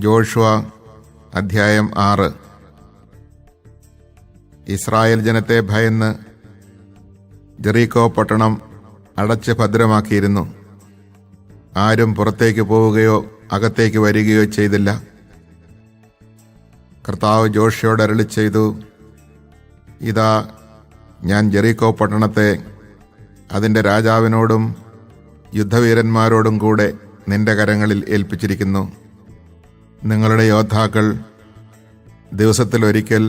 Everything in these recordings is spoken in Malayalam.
ജോഷുവ അധ്യായം 6. ഇസ്രായേൽ ജനത്തെ ഭയന്ന് ജെറീക്കോ പട്ടണം അടച്ച് ഭദ്രമാക്കിയിരുന്നു. ആരും പുറത്തേക്ക് പോവുകയോ അകത്തേക്ക് വരികയോ ചെയ്തില്ല. കർത്താവ് ജോഷുവയോട് അരുളിച്ചെയ്തു, ഇതാ, ഞാൻ ജെറീക്കോ പട്ടണത്തെ അതിൻ്റെ രാജാവിനോടും യുദ്ധവീരന്മാരോടും കൂടെ നിന്റെ കരങ്ങളിൽ ഏൽപ്പിച്ചിരിക്കുന്നു. നിങ്ങളുടെ യോദ്ധാക്കൾ ദിവസത്തിലൊരിക്കൽ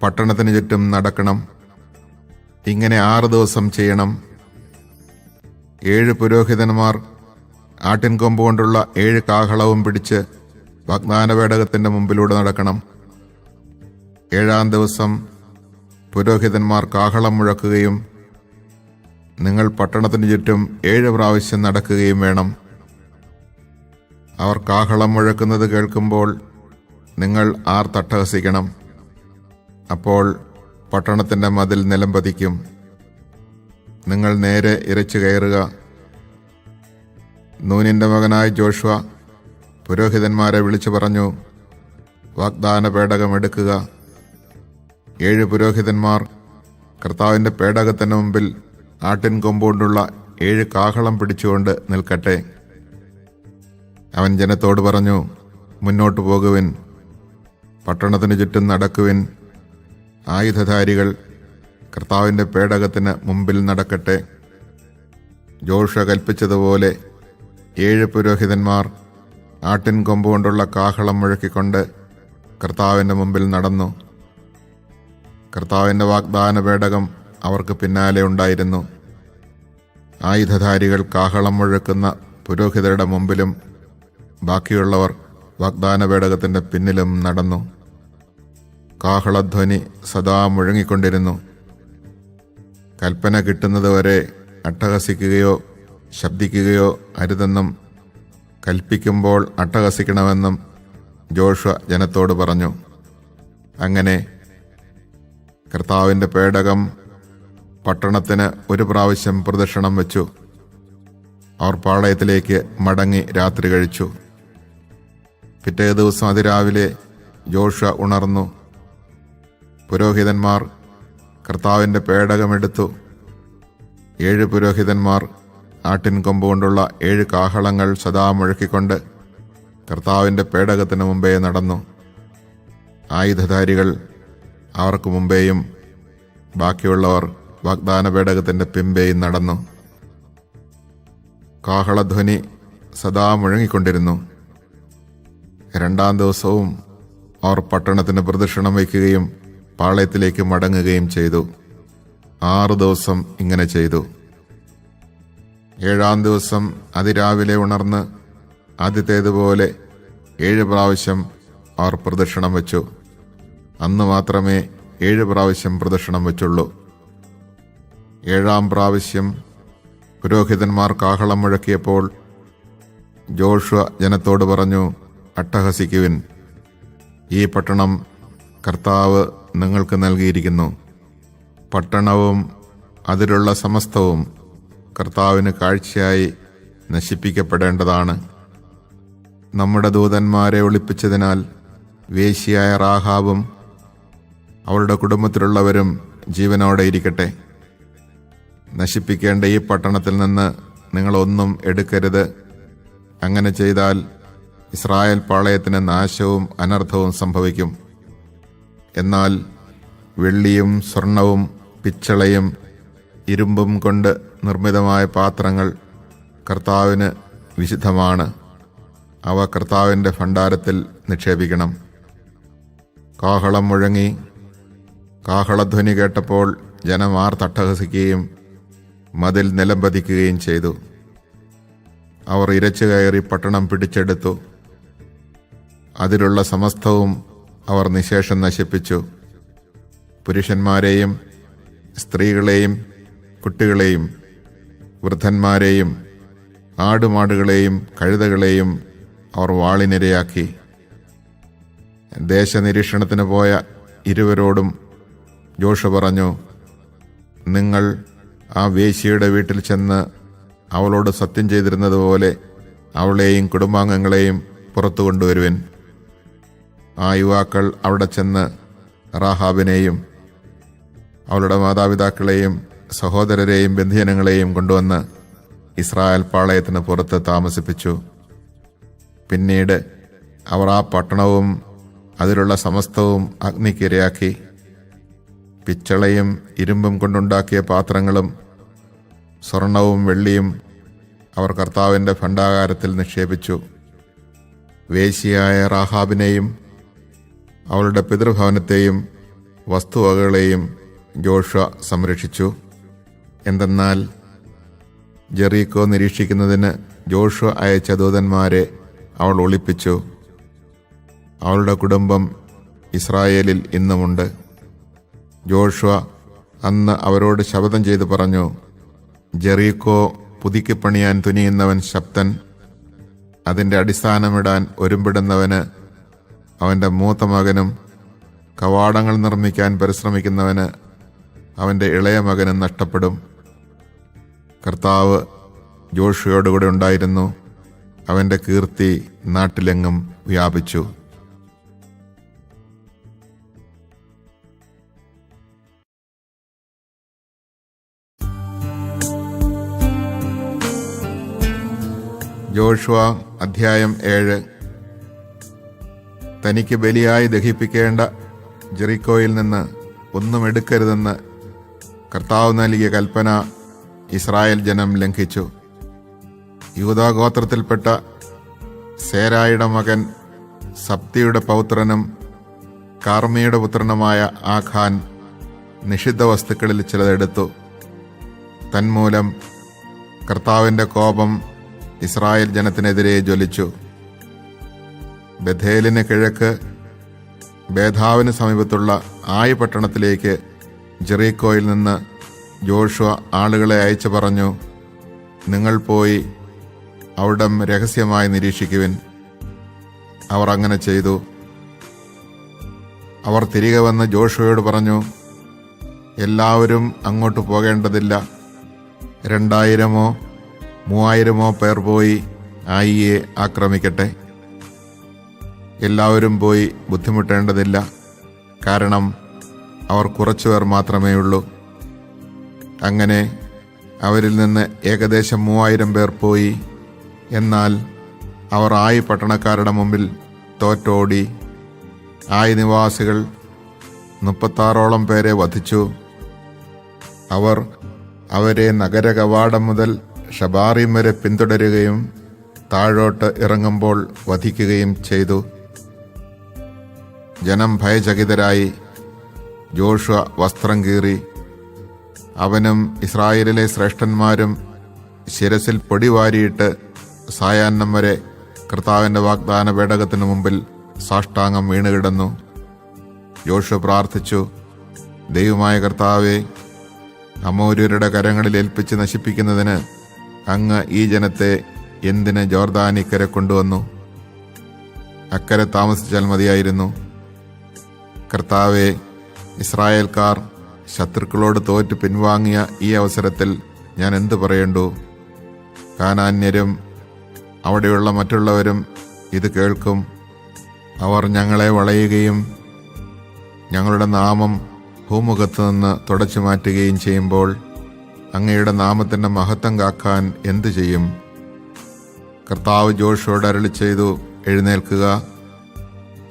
പട്ടണത്തിന് ചുറ്റും നടക്കണം. ഇങ്ങനെ 6 ദിവസം ചെയ്യണം. 7 പുരോഹിതന്മാർ ആട്ടിൻകൊമ്പ് കൊണ്ടുള്ള 7 കാഹളവും പിടിച്ച് വാഗ്ദാനപേടകത്തിന്റെ മുമ്പിലൂടെ നടക്കണം. 7-ാം ദിവസം പുരോഹിതന്മാർ കാഹളം മുഴക്കുകയും നിങ്ങൾ പട്ടണത്തിന് ചുറ്റും 7 പ്രാവശ്യം നടക്കുകയും വേണം. അവർ കാഹളം മുഴക്കുന്നത് കേൾക്കുമ്പോൾ നിങ്ങൾ ആർത്തട്ടഹസിക്കണം. അപ്പോൾ പട്ടണത്തിന്റെ മതിൽ നിലംപതിക്കും. നിങ്ങൾ നേരെ ഇരച്ചു കയറുക. നൂനിന്റെ മകനായ ജോഷുവ പുരോഹിതന്മാരെ വിളിച്ചു പറഞ്ഞു, വാഗ്ദാന പേടകം എടുക്കുക. 7 പുരോഹിതന്മാർ കർത്താവിന്റെ പേടകത്തിന് മുമ്പിൽ ആട്ടിൻകൊമ്പുകൊണ്ടുള്ള 7 കാഹളം പിടിച്ചുകൊണ്ട് നിൽക്കട്ടെ. അവൻ ജനത്തോട് പറഞ്ഞു, മുന്നോട്ടു പോകുവിൻ, പട്ടണത്തിന് ചുറ്റും നടക്കുവിൻ. ആയുധധാരികൾ കർത്താവിന്റെ പേടകത്തിന് മുമ്പിൽ നടക്കട്ടെ. ജോഷുവ കൽപ്പിച്ചതുപോലെ 7 പുരോഹിതന്മാർ ആട്ടിൻകൊമ്പ് കൊണ്ടുള്ള കാഹളം മുഴക്കിക്കൊണ്ട് കർത്താവിന്റെ മുമ്പിൽ നടന്നു. കർത്താവിന്റെ വാഗ്ദാന പേടകം അവർക്ക് പിന്നാലെ ഉണ്ടായിരുന്നു. ആയുധധാരികൾ കാഹളം മുഴക്കുന്ന പുരോഹിതരുടെ മുമ്പിലും ബാക്കിയുള്ളവർ വാഗ്ദാന പേടകത്തിന്റെ പിന്നിലും നടന്നു. കാഹളധ്വനി സദാ മുഴങ്ങിക്കൊണ്ടിരുന്നു. കൽപ്പന കിട്ടുന്നതുവരെ അട്ടഹസിക്കുകയോ ശബ്ദിക്കുകയോ അരുതെന്നും കൽപ്പിക്കുമ്പോൾ അട്ടഹസിക്കണമെന്നും ജോഷുവ ജനത്തോട് പറഞ്ഞു. അങ്ങനെ കർത്താവിന്റെ പേടകം പട്ടണത്തിന് 1 പ്രാവശ്യം പ്രദക്ഷിണം വെച്ചു. അവർ പാളയത്തിലേക്ക് മടങ്ങി രാത്രി കഴിച്ചു. പിറ്റേ ദിവസം അതിരാവിലെ ജോഷുവ ഉണർന്നു. പുരോഹിതന്മാർ കർത്താവിന്റെ പേടകമെടുത്തു. 7 പുരോഹിതന്മാർ ആട്ടിൻകൊമ്പ് കൊണ്ടുള്ള 7 കാഹളങ്ങൾ സദാ മുഴക്കിക്കൊണ്ട് കർത്താവിന്റെ പേടകത്തിന് മുമ്പേ നടന്നു. ആയുധധാരികൾ അവർക്ക് മുമ്പേയും ബാക്കിയുള്ളവർ വാഗ്ദാന പേടകത്തിന്റെ പിമ്പേയും നടന്നു. കാഹളധ്വനി സദാ മുഴങ്ങിക്കൊണ്ടിരുന്നു. 2-ാം ദിവസവും അവർ പട്ടണത്തിന് പ്രദക്ഷിണം വയ്ക്കുകയും പാളയത്തിലേക്ക് മടങ്ങുകയും ചെയ്തു. 6 ദിവസം ഇങ്ങനെ ചെയ്തു. 7-ാം ദിവസം അതിരാവിലെ ഉണർന്ന് ആദ്യത്തേതുപോലെ 7 പ്രാവശ്യം അവർ പ്രദക്ഷിണം വെച്ചു. അന്ന് മാത്രമേ 7 പ്രാവശ്യം പ്രദക്ഷിണം വെച്ചുള്ളൂ. 7-ാം പ്രാവശ്യം പുരോഹിതന്മാർ കാഹളം മുഴക്കിയപ്പോൾ ജോഷുവ ജനത്തോട് പറഞ്ഞു, അട്ടഹസിക്കുവിൻ. ഈ പട്ടണം കർത്താവ് നിങ്ങൾക്ക് നൽകിയിരിക്കുന്നു. പട്ടണവും അതിലുള്ള സമസ്തവും കർത്താവിന് കാഴ്ചയായി നശിപ്പിക്കപ്പെടേണ്ടതാണ്. നമ്മുടെ ദൂതന്മാരെ ഒളിപ്പിച്ചതിനാൽ വേശ്യയായ റാഹാബും അവളുടെ കുടുംബത്തിലുള്ളവരും ജീവനോടെ ഇരിക്കട്ടെ. നശിപ്പിക്കേണ്ട ഈ പട്ടണത്തിൽ നിന്ന് നിങ്ങളൊന്നും എടുക്കരുത്. അങ്ങനെ ചെയ്താൽ ഇസ്രായേൽ പാളയത്തിന് നാശവും അനർത്ഥവും സംഭവിക്കും. എന്നാൽ വെള്ളിയും സ്വർണവും പിച്ചളയും ഇരുമ്പും കൊണ്ട് നിർമ്മിതമായ പാത്രങ്ങൾ കർത്താവിന് വിശുദ്ധമാണ്. അവ കർത്താവിൻ്റെ ഭണ്ഡാരത്തിൽ നിക്ഷേപിക്കണം. കാഹളം മുഴങ്ങി. കാഹളധ്വനി കേട്ടപ്പോൾ ജനം ആർത്തട്ടഹസിക്കുകയും മതിൽ നിലംപതിക്കുകയും ചെയ്തു. അവർ ഇരച്ചു കയറി പട്ടണം പിടിച്ചെടുത്തു. അതിലുള്ള സമസ്തവും അവർ നിശേഷം നശിപ്പിച്ചു. പുരുഷന്മാരെയും സ്ത്രീകളെയും കുട്ടികളെയും വൃദ്ധന്മാരെയും ആടുമാടുകളെയും കഴുതകളെയും അവർ വാളിനിരയാക്കി. ദേശനിരീക്ഷണത്തിന് പോയ ഇരുവരോടും ജോഷുവ പറഞ്ഞു, നിങ്ങൾ ആ വേശ്യയുടെ വീട്ടിൽ ചെന്ന് അവളോട് സത്യം ചെയ്തിരുന്നതുപോലെ അവളെയും കുടുംബാംഗങ്ങളെയും പുറത്തു കൊണ്ടുവരുവിൻ. ആ യുവാക്കൾ അവിടെ ചെന്ന് റാഹാബിനെയും അവളുടെ മാതാപിതാക്കളെയും സഹോദരരെയും ബന്ധുജനങ്ങളെയും കൊണ്ടുവന്ന് ഇസ്രായേൽ പാളയത്തിന് പുറത്ത് താമസിപ്പിച്ചു. പിന്നീട് അവർ ആ പട്ടണവും അതിലുള്ള സമസ്തവും അഗ്നിക്കിരയാക്കി. പിച്ചളയും ഇരുമ്പും കൊണ്ടുണ്ടാക്കിയ പാത്രങ്ങളും സ്വർണവും വെള്ളിയും അവർ കർത്താവിൻ്റെ ഭണ്ഡാകാരത്തിൽ നിക്ഷേപിച്ചു. വേശ്യയായ റാഹാബിനെയും അവളുടെ പിതൃഭവനത്തെയും വസ്തുവകകളെയും ജോഷുവ സംരക്ഷിച്ചു. എന്തെന്നാൽ ജെറീക്കോ നിരീക്ഷിക്കുന്നതിന് ജോഷുവ അയച്ച ദൂതന്മാരെ അവൾ ഒളിപ്പിച്ചു. അവളുടെ കുടുംബം ഇസ്രായേലിൽ ഇന്നുമുണ്ട്. ജോഷുവ അന്ന് അവരോട് ശപഥം ചെയ്തു പറഞ്ഞു, ജെറീക്കോ പുതുക്കിപ്പണിയാൻ തുനിയുന്നവൻ ശക്തൻ, അതിൻ്റെ അടിസ്ഥാനമിടാൻ ഒരുമ്പിടുന്നവന് അവൻ്റെ മൂത്ത മകനും കവാടങ്ങൾ നിർമ്മിക്കാൻ പരിശ്രമിക്കുന്നവന് അവൻ്റെ ഇളയ മകനും നഷ്ടപ്പെടും. കർത്താവ് ജോഷുവയോടുകൂടെ ഉണ്ടായിരുന്നു. അവൻ്റെ കീർത്തി നാട്ടിലെങ്ങും വ്യാപിച്ചു. ജോഷുവ അധ്യായം 7. തനിക്ക് ബലിയായി ദഹിപ്പിക്കേണ്ട ജെറിക്കോയിൽ നിന്ന് ഒന്നും എടുക്കരുതെന്ന് കർത്താവ് നൽകിയ കൽപ്പന ഇസ്രായേൽ ജനം ലംഘിച്ചു. യൂദാഗോത്രത്തിൽപ്പെട്ട സേരായുടെ മകൻ സപ്തിയുടെ പൗത്രനും കാർമിയുടെ പുത്രനുമായ ആഖാൻ നിഷിദ്ധ വസ്തുക്കളിൽ ചിലതെടുത്തു. തന്മൂലം കർത്താവിൻ്റെ കോപം ഇസ്രായേൽ ജനത്തിനെതിരെ ജ്വലിച്ചു. ബഥേലിന് കിഴക്ക് ബേധാവിന് സമീപത്തുള്ള ആയി പട്ടണത്തിലേക്ക് ജെറീക്കോയിൽ നിന്ന് ജോഷുവ ആളുകളെ അയച്ചു പറഞ്ഞു, നിങ്ങൾ പോയി അവിടം രഹസ്യമായി നിരീക്ഷിക്കുവിൻ. അവർ അങ്ങനെ ചെയ്തു. അവർ തിരികെ വന്ന് ജോഷുവയോട് പറഞ്ഞു, എല്ലാവരും അങ്ങോട്ട് പോകേണ്ടതില്ല. 2000-ഓ 3000-ഓ പേർ പോയി ആയിയെ ആക്രമിക്കട്ടെ. എല്ലാവരും പോയി ബുദ്ധിമുട്ടേണ്ടതില്ല, കാരണം അവർ കുറച്ചുപേർ മാത്രമേ ഉള്ളൂ. അങ്ങനെ അവരിൽ നിന്ന് ഏകദേശം 3000 പേർ പോയി. എന്നാൽ അവർ ആയി പട്ടണക്കാരുടെ മുമ്പിൽ തോറ്റോടി. ആയി നിവാസികൾ 36ഓളം പേരെ വധിച്ചു. അവർ അവരെ നഗര കവാടം മുതൽ ഷബാറിം വരെ പിന്തുടരുകയും താഴോട്ട് ഇറങ്ങുമ്പോൾ വധിക്കുകയും ചെയ്തു. ജനം ഭയചകിതരായി. ജോഷുവ വസ്ത്രം കീറി. അവനും ഇസ്രായേലിലെ ശ്രേഷ്ഠന്മാരും ശിരസിൽ പൊടി വാരിയിട്ട് സായാഹ്നം വരെ കർത്താവിൻ്റെ വാഗ്ദാന പേടകത്തിനു മുമ്പിൽ സാഷ്ടാംഗം വീണുകിടന്നു. ജോഷുവ പ്രാർത്ഥിച്ചു, ദൈവമായ കർത്താവേ, അമോര്യരുടെ കരങ്ങളിൽ ഏൽപ്പിച്ച് നശിപ്പിക്കുന്നതിന് അങ്ങ് ഈ ജനത്തെ എന്തിന് ജോർദാനിക്കരെ കൊണ്ടുവന്നു? അക്കരെ താമസിച്ചാൽ മതിയായിരുന്നു. കർത്താവേ, ഇസ്രായേൽക്കാർ ശത്രുക്കളോട് തോറ്റ് പിൻവാങ്ങിയ ഈ അവസരത്തിൽ ഞാൻ എന്തു പറയണ്ടു? കാനാന്യരും അവിടെയുള്ള മറ്റുള്ളവരും ഇത് കേൾക്കും. അവർ ഞങ്ങളെ വളയുകയും ഞങ്ങളുടെ നാമം ഭൂമുഖത്ത് നിന്ന് തുടച്ചു മാറ്റുകയും ചെയ്യുമ്പോൾ അങ്ങയുടെ നാമത്തിൻ്റെ മഹത്വം കാക്കാൻ എന്തു ചെയ്യും? കർത്താവ് ജോഷുവോട് അരുളി ചെയ്തു, എഴുന്നേൽക്കുക.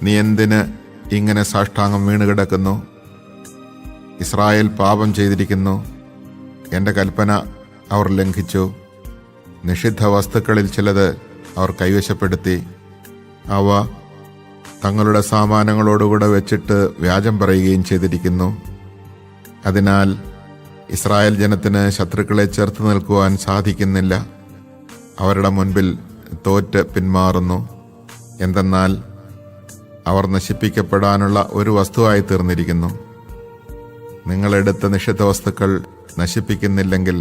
നീ എന്തിന് ഇങ്ങനെ സാഷ്ടാംഗം വീണുകിടക്കുന്നു? ഇസ്രായേൽ പാപം ചെയ്തിരിക്കുന്നു. എൻ്റെ കൽപ്പന അവർ ലംഘിച്ചു. നിഷിദ്ധ വസ്തുക്കളിൽ ചിലത് അവർ കൈവശപ്പെടുത്തി. അവ തങ്ങളുടെ സാമാനങ്ങളോടുകൂടെ വെച്ചിട്ട് വ്യാജം പറയുകയും ചെയ്തിരിക്കുന്നു. അതിനാൽ ഇസ്രായേൽ ജനത്തിന് ശത്രുക്കളെ ചേർത്ത് നിൽക്കുവാൻ സാധിക്കുന്നില്ല. അവരുടെ മുൻപിൽ തോറ്റ് പിന്മാറുന്നു. എന്തെന്നാൽ അവർ നശിപ്പിക്കപ്പെടാനുള്ള ഒരു വസ്തുവായി തീർന്നിരിക്കുന്നു. നിങ്ങളെടുത്ത നിഷിദ്ധ വസ്തുക്കൾ നശിപ്പിക്കുന്നില്ലെങ്കിൽ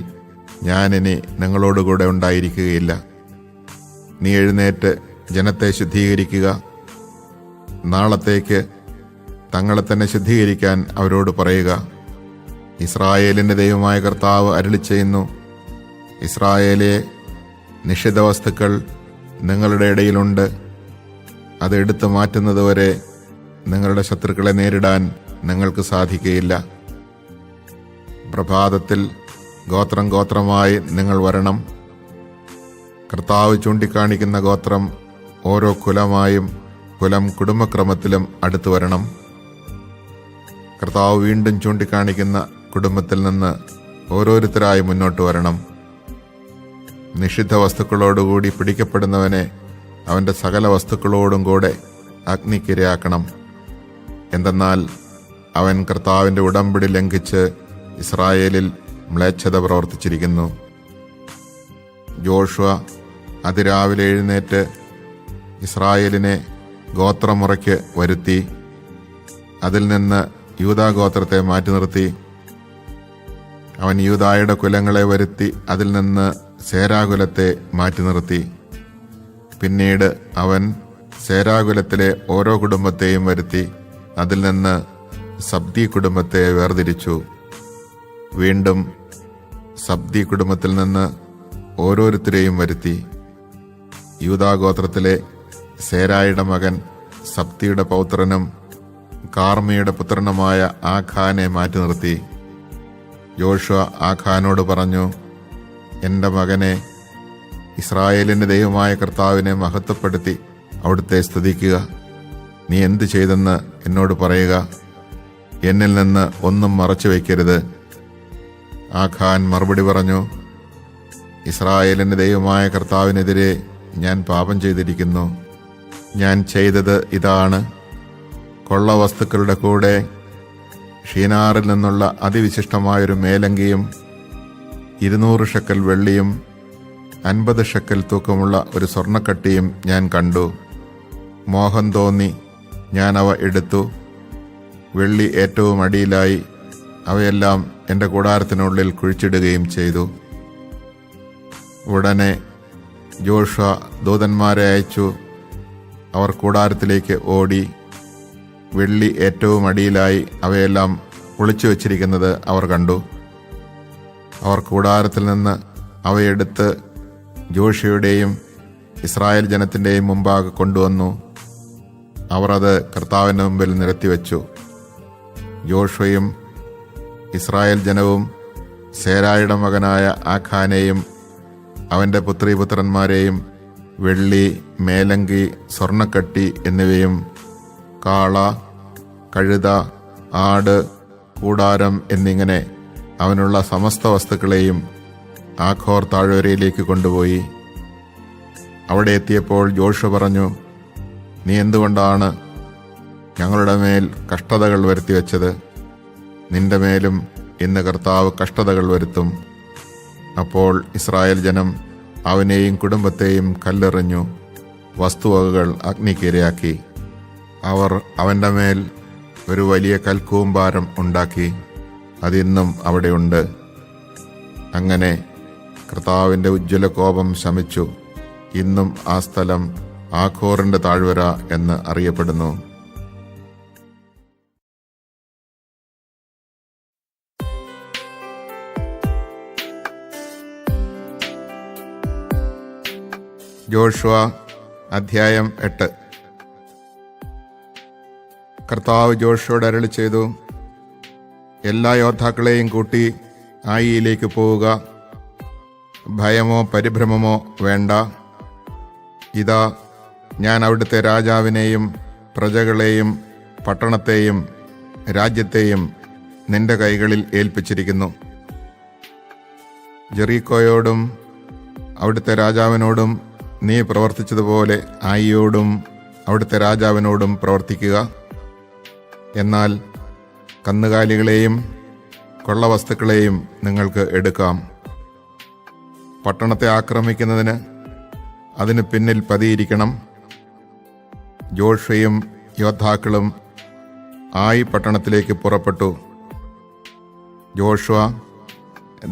ഞാനിനി നിങ്ങളോടുകൂടെ ഉണ്ടായിരിക്കുകയില്ല. നീ എഴുന്നേറ്റ് ജനത്തെ ശുദ്ധീകരിക്കുക. നാളത്തേക്ക് തങ്ങളെ തന്നെ ശുദ്ധീകരിക്കാൻ അവരോട് പറയുക. ഇസ്രായേലിൻ്റെ ദൈവമായ കർത്താവ് അരുളിച്ചെയ്യുന്നു, ഇസ്രായേലെ, നിഷിദ്ധ വസ്തുക്കൾ നിങ്ങളുടെ ഇടയിലുണ്ട്. അത് എടുത്തു മാറ്റുന്നതുവരെ നിങ്ങളുടെ ശത്രുക്കളെ നേരിടാൻ നിങ്ങൾക്ക് സാധിക്കുകയില്ല. പ്രഭാതത്തിൽ ഗോത്രം ഗോത്രമായി നിങ്ങൾ വരണം. കർത്താവ് ചൂണ്ടിക്കാണിക്കുന്ന ഗോത്രം ഓരോ കുലമായും കുലം കുടുംബക്രമത്തിലും അടുത്തു വരണം. കർത്താവ് വീണ്ടും ചൂണ്ടിക്കാണിക്കുന്ന കുടുംബത്തിൽ നിന്ന് ഓരോരുത്തരായി മുന്നോട്ട് വരണം. നിഷിദ്ധ വസ്തുക്കളോടുകൂടി പിടിക്കപ്പെടുന്നവനെ അവൻ്റെ സകല വസ്തുക്കളോടും കൂടെ അഗ്നിക്കിരയാക്കണം. എന്തെന്നാൽ അവൻ കർത്താവിൻ്റെ ഉടമ്പടി ലംഘിച്ച് ഇസ്രായേലിൽ മ്ലേച്ഛത പ്രവർത്തിച്ചിരിക്കുന്നു. ജോഷുവ അതിരാവിലെ എഴുന്നേറ്റ് ഇസ്രായേലിനെ ഗോത്രമുറയ്ക്ക് വരുത്തി. അതിൽ നിന്ന് യൂദാഗോത്രത്തെ മാറ്റി നിർത്തി. അവൻ യൂദായുടെ കുലങ്ങളെ വരുത്തി അതിൽ നിന്ന് സേരാകുലത്തെ മാറ്റി നിർത്തി. പിന്നീട് അവൻ സേരാകുലത്തിലെ ഓരോ കുടുംബത്തെയും വരുത്തി അതിൽ നിന്ന് സബ്ദി കുടുംബത്തെ വേർതിരിച്ചു. വീണ്ടും സബ്ദി കുടുംബത്തിൽ നിന്ന് ഓരോരുത്തരെയും വരുത്തി. യൂദാഗോത്രത്തിലെ സേരായുടെ മകൻ സബ്ദിയുടെ പൗത്രനും കാർമിയുടെ പുത്രനുമായ ആഖാനെ മാറ്റി നിർത്തി. യോശുവ ആഖാനോട് പറഞ്ഞു, എൻ്റെ മകനെ, ഇസ്രായേലിൻ്റെ ദൈവമായ കർത്താവിനെ മഹത്വപ്പെടുത്തി അവിടുത്തെ സ്തുതിക്കുക. നീ എന്തു ചെയ്തെന്ന് എന്നോട് പറയുക. എന്നിൽ നിന്ന് ഒന്നും മറച്ചു വയ്ക്കരുത്. ആഖാൻ മറുപടി പറഞ്ഞു, ഇസ്രായേലിൻ്റെ ദൈവമായ കർത്താവിനെതിരെ ഞാൻ പാപം ചെയ്തിരിക്കുന്നു. ഞാൻ ചെയ്തത് ഇതാണ്: കൊള്ള വസ്തുക്കളുടെ കൂടെ ഷീനാറിൽ നിന്നുള്ള അതിവിശിഷ്ടമായൊരു മേലങ്കിയും 200 ഷെക്കൽ വെള്ളിയും 50 ഷെക്കൽ തൂക്കമുള്ള ഒരു സ്വർണ്ണക്കട്ടിയും ഞാൻ കണ്ടു. മോഹം തോന്നി ഞാൻ അവ എടുത്തു. വെള്ളി ഏറ്റവും അടിയിലായി. അവയെല്ലാം എൻ്റെ കൂടാരത്തിനുള്ളിൽ കുഴിച്ചിടുകയും ചെയ്തു. ഉടനെ ജോഷുവ ദൂതന്മാരെ അയച്ചു. അവർ കൂടാരത്തിലേക്ക് ഓടി. വെള്ളി ഏറ്റവും അടിയിലായി അവയെല്ലാം ഒളിച്ചു വച്ചിരിക്കുന്നത് അവർ കണ്ടു. അവർ കൂടാരത്തിൽ നിന്ന് അവയെടുത്ത് ജോഷുവയുടെയും ഇസ്രായേൽ ജനത്തിൻ്റെയും മുമ്പാകെ കൊണ്ടുവന്നു. അവർ അത് കർത്താവിൻ്റെ മുമ്പിൽ നിരത്തിവെച്ചു. ജോഷുവയും ഇസ്രായേൽ ജനവും സേരായുടെ മകനായ ആഖാനെയും അവൻ്റെ പുത്രീപുത്രന്മാരെയും വെള്ളി, മേലങ്കി, സ്വർണ്ണക്കട്ടി എന്നിവയും കാള, കഴുത, ആട്, കൂടാരം എന്നിങ്ങനെ അവനുള്ള സമസ്ത വസ്തുക്കളെയും ആഖോർ താഴ്വരയിലേക്ക് കൊണ്ടുപോയി. അവിടെ എത്തിയപ്പോൾ ജോഷുവ പറഞ്ഞു, നീ എന്തുകൊണ്ടാണ് ഞങ്ങളുടെ മേൽ കഷ്ടതകൾ വരുത്തിവെച്ചത്? നിന്റെ മേലും ഇന്ന് കർത്താവ് കഷ്ടതകൾ വരുത്തും. അപ്പോൾ ഇസ്രായേൽ ജനം അവനെയും കുടുംബത്തെയും കല്ലെറിഞ്ഞു, വസ്തുവകകൾ അഗ്നിക്കിരയാക്കി. അവർ അവൻ്റെ മേൽ ഒരു വലിയ കൽക്കൂമ്പാരം ഉണ്ടാക്കി. അതിന്നും അവിടെയുണ്ട്. അങ്ങനെ കർത്താവിൻ്റെ ഉജ്ജ്വല കോപം ശമിച്ചു. ഇന്നും ആ സ്ഥലം ആഖോറിൻ്റെ താഴ്വര എന്ന് അറിയപ്പെടുന്നു. ജോഷുവ അധ്യായം 8. കർത്താവ് ജോഷുവയോട് അരുളി ചെയ്തു, എല്ലാ യോദ്ധാക്കളെയും കൂട്ടി ആയിയിലേക്ക് പോവുക. ഭയമോ പരിഭ്രമമോ വേണ്ട. ഇതാ, ഞാൻ അവിടുത്തെ രാജാവിനെയും പ്രജകളെയും പട്ടണത്തെയും രാജ്യത്തെയും നിന്റെ കൈകളിൽ ഏൽപ്പിച്ചിരിക്കുന്നു. ജെറീക്കോയോടും അവിടുത്തെ രാജാവിനോടും നീ പ്രവർത്തിച്ചതുപോലെ ആയിയോടും അവിടുത്തെ രാജാവിനോടും പ്രവർത്തിക്കുക. എന്നാൽ കന്നുകാലികളെയും കൊള്ളവസ്തുക്കളെയും നിങ്ങൾക്ക് എടുക്കാം. പട്ടണത്തെ ആക്രമിക്കുന്നതിന് അതിന് പിന്നിൽ പതിയിരിക്കണം. ജോഷുവയും യോദ്ധാക്കളും ആയി പട്ടണത്തിലേക്ക് പുറപ്പെട്ടു. ജോഷുവ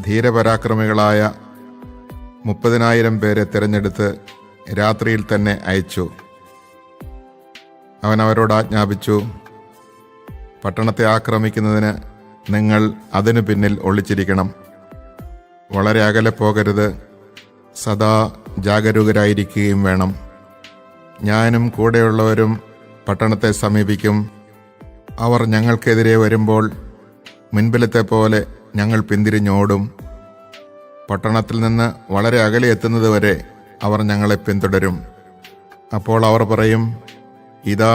ധീരപരാക്രമികളായ 30,000 പേരെ തിരഞ്ഞെടുത്ത് രാത്രിയിൽ തന്നെ അയച്ചു. അവൻ അവരോട് ആജ്ഞാപിച്ചു, പട്ടണത്തെ ആക്രമിക്കുന്നതിന് നിങ്ങൾ അതിനു പിന്നിൽ ഒളിച്ചിരിക്കണം. വളരെ അകലെ പോകരുത്. സദാ ജാഗരൂകരായിരിക്കുകയും വേണം. ഞാനും കൂടെയുള്ളവരും പട്ടണത്തെ സമീപിക്കും. അവർ ഞങ്ങൾക്കെതിരെ വരുമ്പോൾ മുൻപിലത്തെ പോലെ ഞങ്ങൾ പിന്തിരിഞ്ഞോടും. പട്ടണത്തിൽ നിന്ന് വളരെ അകലെ എത്തുന്നതുവരെ അവർ ഞങ്ങളെ പിന്തുടരും. അപ്പോൾ അവർ പറയും, ഇതാ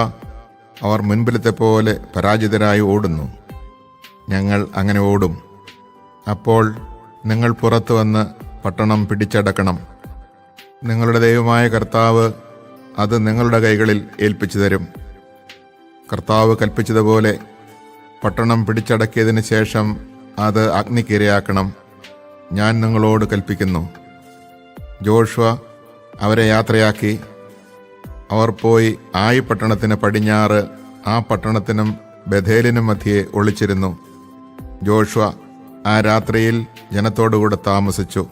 അവർ മുൻപിലത്തെ പോലെ പരാജിതരായി ഓടുന്നു. ഞങ്ങൾ അങ്ങനെ ഓടും. അപ്പോൾ നിങ്ങൾ പുറത്തു വന്ന് പട്ടണം പിടിച്ചടക്കണം. നിങ്ങളുടെ ദൈവമായ കർത്താവ് അത് നിങ്ങളുടെ കൈകളിൽ ഏൽപ്പിച്ചു തരും. കർത്താവ് കൽപ്പിച്ചതുപോലെ പട്ടണം പിടിച്ചടക്കിയതിന് ശേഷം അത് അഗ്നിക്കിരയാക്കണം. ഞാൻ നിങ്ങളോട് കൽപ്പിക്കുന്നു. ജോഷുവ അവരെ യാത്രയാക്കി. അവർ പോയി ആയി പട്ടണത്തിന് പടിഞ്ഞാറ് ആ പട്ടണത്തിനും ബഥേലിനും മധ്യേ ഒളിച്ചിരുന്നു. ജോഷുവ ആ രാത്രിയിൽ ജനത്തോടുകൂടെ താമസിച്ചു.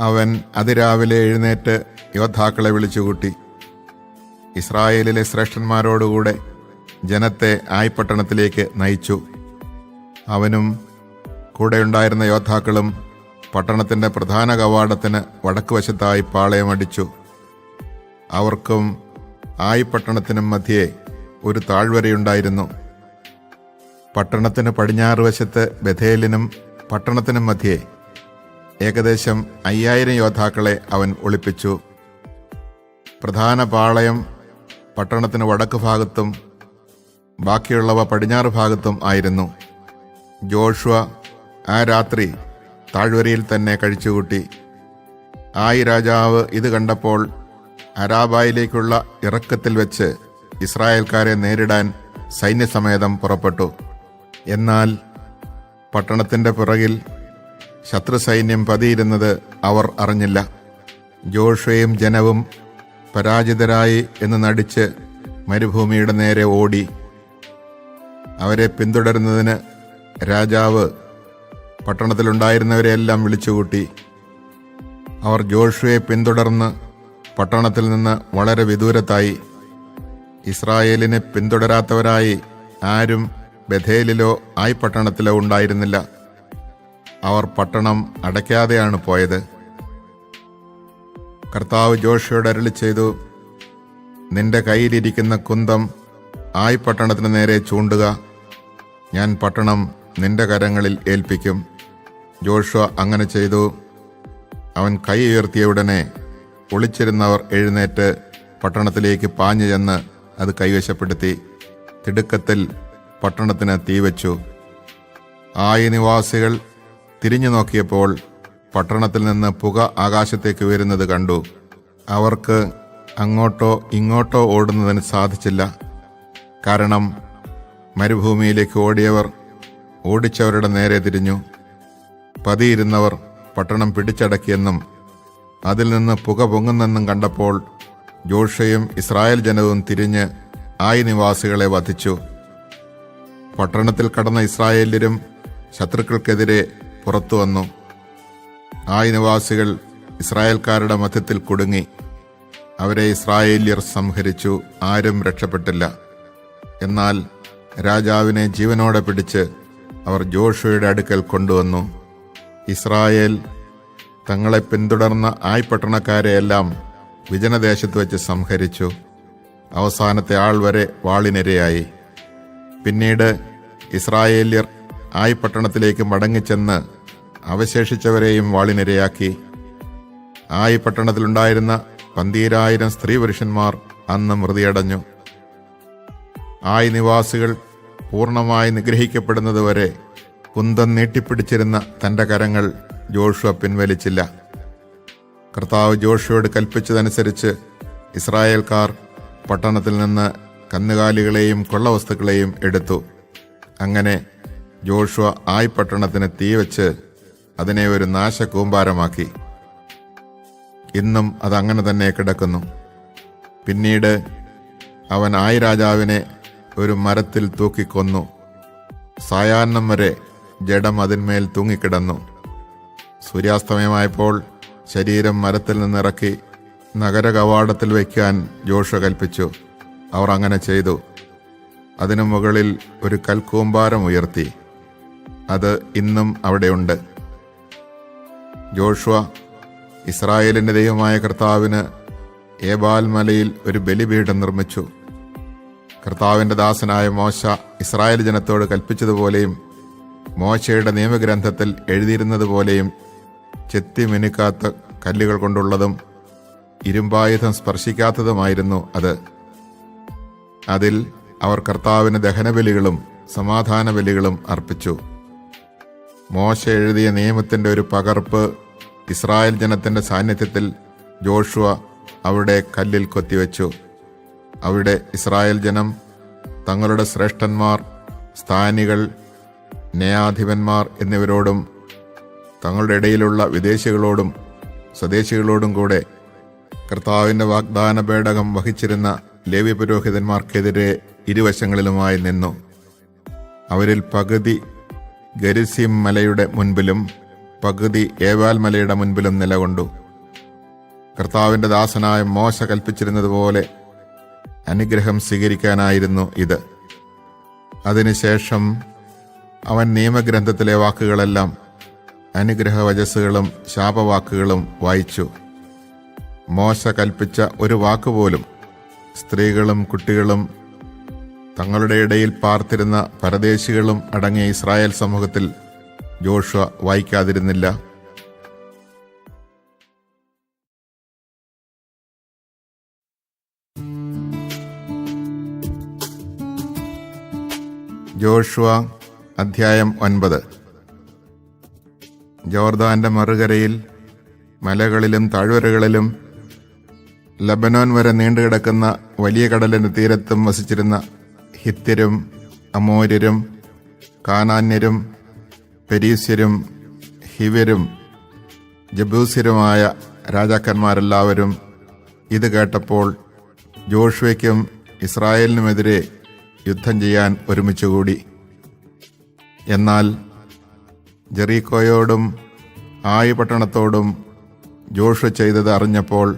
അവൻ അതിരാവിലെ എഴുന്നേറ്റ് യോദ്ധാക്കളെ വിളിച്ചുകൂട്ടി. ഇസ്രായേലിലെ ശ്രേഷ്ഠന്മാരോടുകൂടെ ജനത്തെ ആയി പട്ടണത്തിലേക്ക് നയിച്ചു. അവനും കൂടെയുണ്ടായിരുന്ന യോദ്ധാക്കളും പട്ടണത്തിൻ്റെ പ്രധാന കവാടത്തിന് വടക്കുവശത്തായി പാളയമടിച്ചു. അവർക്കും ആയി പട്ടണത്തിനും മധ്യേ ഒരു താഴ്വരയുണ്ടായിരുന്നു. പട്ടണത്തിന് പടിഞ്ഞാറ് വശത്ത് ബഥേലിനും പട്ടണത്തിനും മധ്യേ ഏകദേശം 5000 യോദ്ധാക്കളെ അവൻ ഒളിപ്പിച്ചു. പ്രധാന പാളയം പട്ടണത്തിന് വടക്ക് ഭാഗത്തും ബാക്കിയുള്ളവ പടിഞ്ഞാറ് ഭാഗത്തും ആയിരുന്നു. ജോഷുവ ആ രാത്രി താഴ്വരയിൽ തന്നെ കഴിച്ചുകൂട്ടി. ആയി രാജാവ് ഇത് കണ്ടപ്പോൾ അരാബായിലേക്കുള്ള ഇറക്കത്തിൽ വെച്ച് ഇസ്രായേൽക്കാരെ നേരിടാൻ സൈന്യസമേതം പുറപ്പെട്ടു. എന്നാൽ പട്ടണത്തിൻ്റെ പിറകിൽ ശത്രു സൈന്യം പതിയിരുന്നത് അവർ അറിഞ്ഞില്ല. ജോഷുവയും ജനവും പരാജിതരായി എന്ന് നടിച്ച് മരുഭൂമിയുടെ നേരെ ഓടി. അവരെ പിന്തുടരുന്നതിന് രാജാവ് പട്ടണത്തിലുണ്ടായിരുന്നവരെയെല്ലാം വിളിച്ചുകൂട്ടി. അവർ ജോഷുവയെ പിന്തുടർന്ന് പട്ടണത്തിൽ നിന്ന് വളരെ വിദൂരത്തായി. ഇസ്രായേലിനെ പിന്തുടരാത്തവരായി ആരും ബഥേലിലോ ആയി പട്ടണത്തിലോ ഉണ്ടായിരുന്നില്ല. അവർ പട്ടണം അടയ്ക്കാതെയാണ് പോയത്. കർത്താവ് ജോഷുവയോട് അരുളി ചെയ്തു, നിന്റെ കയ്യിലിരിക്കുന്ന കുന്തം ആയി പട്ടണത്തിന് നേരെ ചൂണ്ടുക. ഞാൻ പട്ടണം നിന്റെ കരങ്ങളിൽ ഏൽപ്പിക്കും. ജോഷുവ അങ്ങനെ ചെയ്തു. അവൻ കൈ ഉയർത്തിയ ഉടനെ ഒളിച്ചിരുന്നവർ എഴുന്നേറ്റ് പട്ടണത്തിലേക്ക് പാഞ്ഞു ചെന്ന് അത് കൈവശപ്പെടുത്തി. തിടുക്കത്തിൽ പട്ടണത്തിന് തീവച്ചു. ആയി നിവാസികൾ തിരിഞ്ഞു നോക്കിയപ്പോൾ പട്ടണത്തിൽ നിന്ന് പുക ആകാശത്തേക്ക് വരുന്നത് കണ്ടു. അവർക്ക് അങ്ങോട്ടോ ഇങ്ങോട്ടോ ഓടുന്നതിന് സാധിച്ചില്ല. കാരണം മരുഭൂമിയിലേക്ക് ഓടിയവർ ഓടിച്ചവരുടെ നേരെ തിരിഞ്ഞു. പതിയിരുന്നവർ പട്ടണം പിടിച്ചടക്കിയെന്നും അതിൽ നിന്ന് പുക പൊങ്ങുന്നെന്നും കണ്ടപ്പോൾ ജോഷയും ഇസ്രായേൽ ജനവും തിരിഞ്ഞ് ആയി നിവാസികളെ വധിച്ചു. പട്ടണത്തിൽ കടന്ന ഇസ്രായേല്യരും ശത്രുക്കൾക്കെതിരെ പുറത്തു വന്നു. ആയി നിവാസികൾ ഇസ്രായേൽക്കാരുടെ മധ്യത്തിൽ കുടുങ്ങി. അവരെ ഇസ്രായേല്യർ സംഹരിച്ചു. ആരും രക്ഷപ്പെട്ടില്ല. എന്നാൽ രാജാവിനെ ജീവനോടെ പിടിച്ച് അവർ ജോഷുവയുടെ അടുക്കൽ കൊണ്ടുവന്നു. ഇസ്രായേൽ തങ്ങളെ പിന്തുടർന്ന ആയി പട്ടണക്കാരെയെല്ലാം വിജനദേശത്ത് വെച്ച് സംഹരിച്ചു. അവസാനത്തെ ആൾ വരെ വാളിനിരയായി. പിന്നീട് ഇസ്രായേല്യർ ആയി പട്ടണത്തിലേക്ക് മടങ്ങിച്ചെന്ന് അവശേഷിച്ചവരെയും വാളിനിരയാക്കി. ആയി പട്ടണത്തിലുണ്ടായിരുന്ന 12,000 സ്ത്രീ പുരുഷന്മാർ അന്ന് മൃതിയടഞ്ഞു. ആയി നിവാസികൾ പൂർണ്ണമായി നിഗ്രഹിക്കപ്പെടുന്നതുവരെ കുന്തം നീട്ടിപ്പിടിച്ചിരുന്ന തൻ്റെ കരങ്ങൾ ജോഷുവ പിൻവലിച്ചില്ല. കർത്താവ് ജോഷുവയോട് കൽപ്പിച്ചതനുസരിച്ച് ഇസ്രായേൽക്കാർ പട്ടണത്തിൽ നിന്ന് കന്നുകാലികളെയും കൊള്ളവസ്തുക്കളെയും എടുത്തു. അങ്ങനെ ജോഷുവ ആയി പട്ടണത്തിന് തീവച്ച് അതിനെ ഒരു നാശകൂമ്പാരമാക്കി. ഇന്നും അതങ്ങനെ തന്നെ കിടക്കുന്നു. പിന്നീട് അവൻ ആയി രാജാവിനെ ഒരു മരത്തിൽ തൂക്കിക്കൊന്നു. സായാഹ്നം വരെ ജഡം അതിന്മേൽ തൂങ്ങിക്കിടന്നു. സൂര്യാസ്തമയമായപ്പോൾ ശരീരം മരത്തിൽ നിന്നിറക്കി നഗര കവാടത്തിൽ വയ്ക്കാൻ ജോഷുവ കൽപ്പിച്ചു. അവർ അങ്ങനെ ചെയ്തു. അതിനു മുകളിൽ ഒരു കൽക്കൂമ്പാരം ഉയർത്തി. അത് ഇന്നും അവിടെയുണ്ട്. ജോഷുവ ഇസ്രായേലിന്റെ ദൈവമായ കർത്താവിന് ഏബാൽ മലയിൽ ഒരു ബലിപീഠം നിർമ്മിച്ചു. കർത്താവിൻ്റെ ദാസനായ മോശ ഇസ്രായേൽ ജനത്തോട് കൽപ്പിച്ചതുപോലെയും മോശയുടെ നിയമഗ്രന്ഥത്തിൽ എഴുതിയിരുന്നതുപോലെയും ചെത്തി മിനുക്കാത്ത കല്ലുകൾ കൊണ്ടുള്ളതും ഇരുമ്പായുധം സ്പർശിക്കാത്തതുമായിരുന്നു അത്. അതിൽ അവർ കർത്താവിന് ദഹനബലികളും സമാധാന ബലികളും അർപ്പിച്ചു. മോശ എഴുതിയ നിയമത്തിൻ്റെ ഒരു പകർപ്പ് ഇസ്രായേൽ ജനത്തിൻ്റെ സാന്നിധ്യത്തിൽ ജോഷുവ അവിടെ കല്ലിൽ കൊത്തിവെച്ചു. അവിടെ ഇസ്രായേൽ ജനം തങ്ങളുടെ ശ്രേഷ്ഠന്മാർ, സ്ഥാനികൾ, ന്യായാധിപന്മാർ എന്നിവരോടും തങ്ങളുടെ ഇടയിലുള്ള വിദേശികളോടും സ്വദേശികളോടും കൂടെ കർത്താവിൻ്റെ വാഗ്ദാന പേടകം വഹിച്ചിരുന്ന ലേവ്യ പുരോഹിതന്മാർക്കെതിരെ ഇരുവശങ്ങളിലുമായി നിന്നു. അവരിൽ പകുതി ഗരിസിം മലയുടെ മുൻപിലും പകുതി ഏവാൽ മലയുടെ മുൻപിലും നിലകൊണ്ടു. കർത്താവിൻ്റെ ദാസനായ മോശ കൽപ്പിച്ചിരുന്നതുപോലെ അനുഗ്രഹം സ്വീകരിക്കാനായിരുന്നു ഇത്. അതിനുശേഷം അവൻ നിയമഗ്രന്ഥത്തിലെ വാക്കുകളെല്ലാം അനുഗ്രഹവചസ്സുകളും ശാപവാക്കുകളും വായിച്ചു. മോശ കൽപ്പിച്ച ഒരു വാക്കുപോലും സ്ത്രീകളും കുട്ടികളും തങ്ങളുടെ ഇടയിൽ പാർത്തിരുന്ന പരദേശികളും അടങ്ങിയ ഇസ്രായേൽ സമൂഹത്തിൽ ജോഷുവ വായിക്കാതിരുന്നില്ല. ജോഷുവ അധ്യായം 9. ജോർദാന്റെ മറുകരയിൽ മലകളിലും താഴ്വരകളിലും ലബനോൻ വരെ നീണ്ടുകിടക്കുന്ന വലിയ കടലിന് തീരത്തും വസിച്ചിരുന്ന ഹിത്യരും അമോര്യരും കാനാന്യരും പെരീസ്യരും ഹിവ്യരും ജബൂസ്യരുമായ രാജാക്കന്മാരെല്ലാവരും ഇത് കേട്ടപ്പോൾ ജോഷുവയ്ക്കും ഇസ്രായേലിനുമെതിരെ യുദ്ധം ചെയ്യാൻ ഒരുമിച്ചുകൂടി. എന്നാൽ ജെറീക്കോയോടും ആയി പട്ടണത്തോടും ജോഷുവ ചെയ്തത് അറിഞ്ഞപ്പോൾ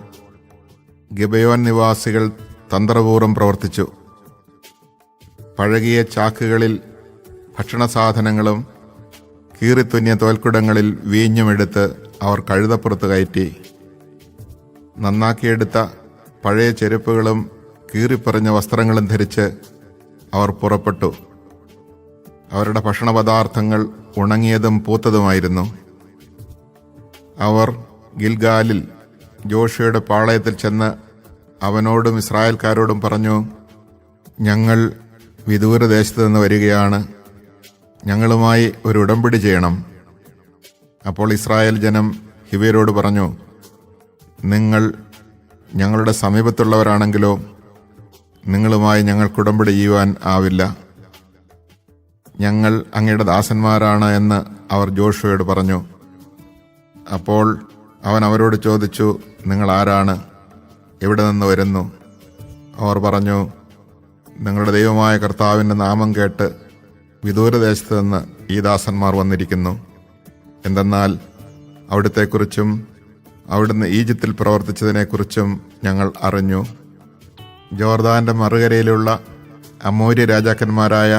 ഗിബയോൻ നിവാസികൾ തന്ത്രപൂർവ്വം പ്രവർത്തിച്ചു. പഴകിയ ചാക്കുകളിൽ ഭക്ഷണസാധനങ്ങളും കീറിത്തുന്നിയ തോൽക്കുടങ്ങളിൽ വീഞ്ഞുമെടുത്ത് അവർ കഴുതപ്പുറത്ത് കയറ്റി. നന്നാക്കിയെടുത്ത പഴയ ചെരുപ്പുകളും കീറിപ്പറിഞ്ഞ വസ്ത്രങ്ങളും ധരിച്ച് അവർ പുറപ്പെട്ടു. അവരുടെ ഭക്ഷണപദാർത്ഥങ്ങൾ ഉണങ്ങിയതും പൂത്തതുമായിരുന്നു. അവർ ഗിൽഗാലിൽ ജോഷുവയുടെ പാളയത്തിൽ ചെന്ന് അവനോടും ഇസ്രായേൽക്കാരോടും പറഞ്ഞു, ഞങ്ങൾ വിദൂരദേശത്തു നിന്ന് വരികയാണ്, ഞങ്ങളുമായി ഒരു ഉടമ്പടി ചെയ്യണം. അപ്പോൾ ഇസ്രായേൽ ജനം ഹിവ്യരോട് പറഞ്ഞു, നിങ്ങൾ ഞങ്ങളുടെ സമീപത്തുള്ളവരാണെങ്കിലോ നിങ്ങളുമായി ഞങ്ങൾക്ക് ഉടമ്പടി ചെയ്യുവാൻ ആവില്ല. ഞങ്ങൾ അങ്ങയുടെ ദാസന്മാരാണ് എന്ന് അവർ ജോഷുവയോട് പറഞ്ഞു. അപ്പോൾ അവൻ അവരോട് ചോദിച്ചു, നിങ്ങൾ ആരാണ്? എവിടെ നിന്ന് വരുന്നു? അവർ പറഞ്ഞു, നിങ്ങളുടെ ദൈവമായ കർത്താവിൻ്റെ നാമം കേട്ട് വിദൂരദേശത്ത് നിന്ന് ഈ ദാസന്മാർ വന്നിരിക്കുന്നു. എന്തെന്നാൽ അവിടുത്തെക്കുറിച്ചും അവിടുന്ന് ഈജിപ്തിൽ പ്രവർത്തിച്ചതിനെക്കുറിച്ചും ഞങ്ങൾ അറിഞ്ഞു. ജോർദാന്റെ മറുകരയിലുള്ള അമോര്യ രാജാക്കന്മാരായ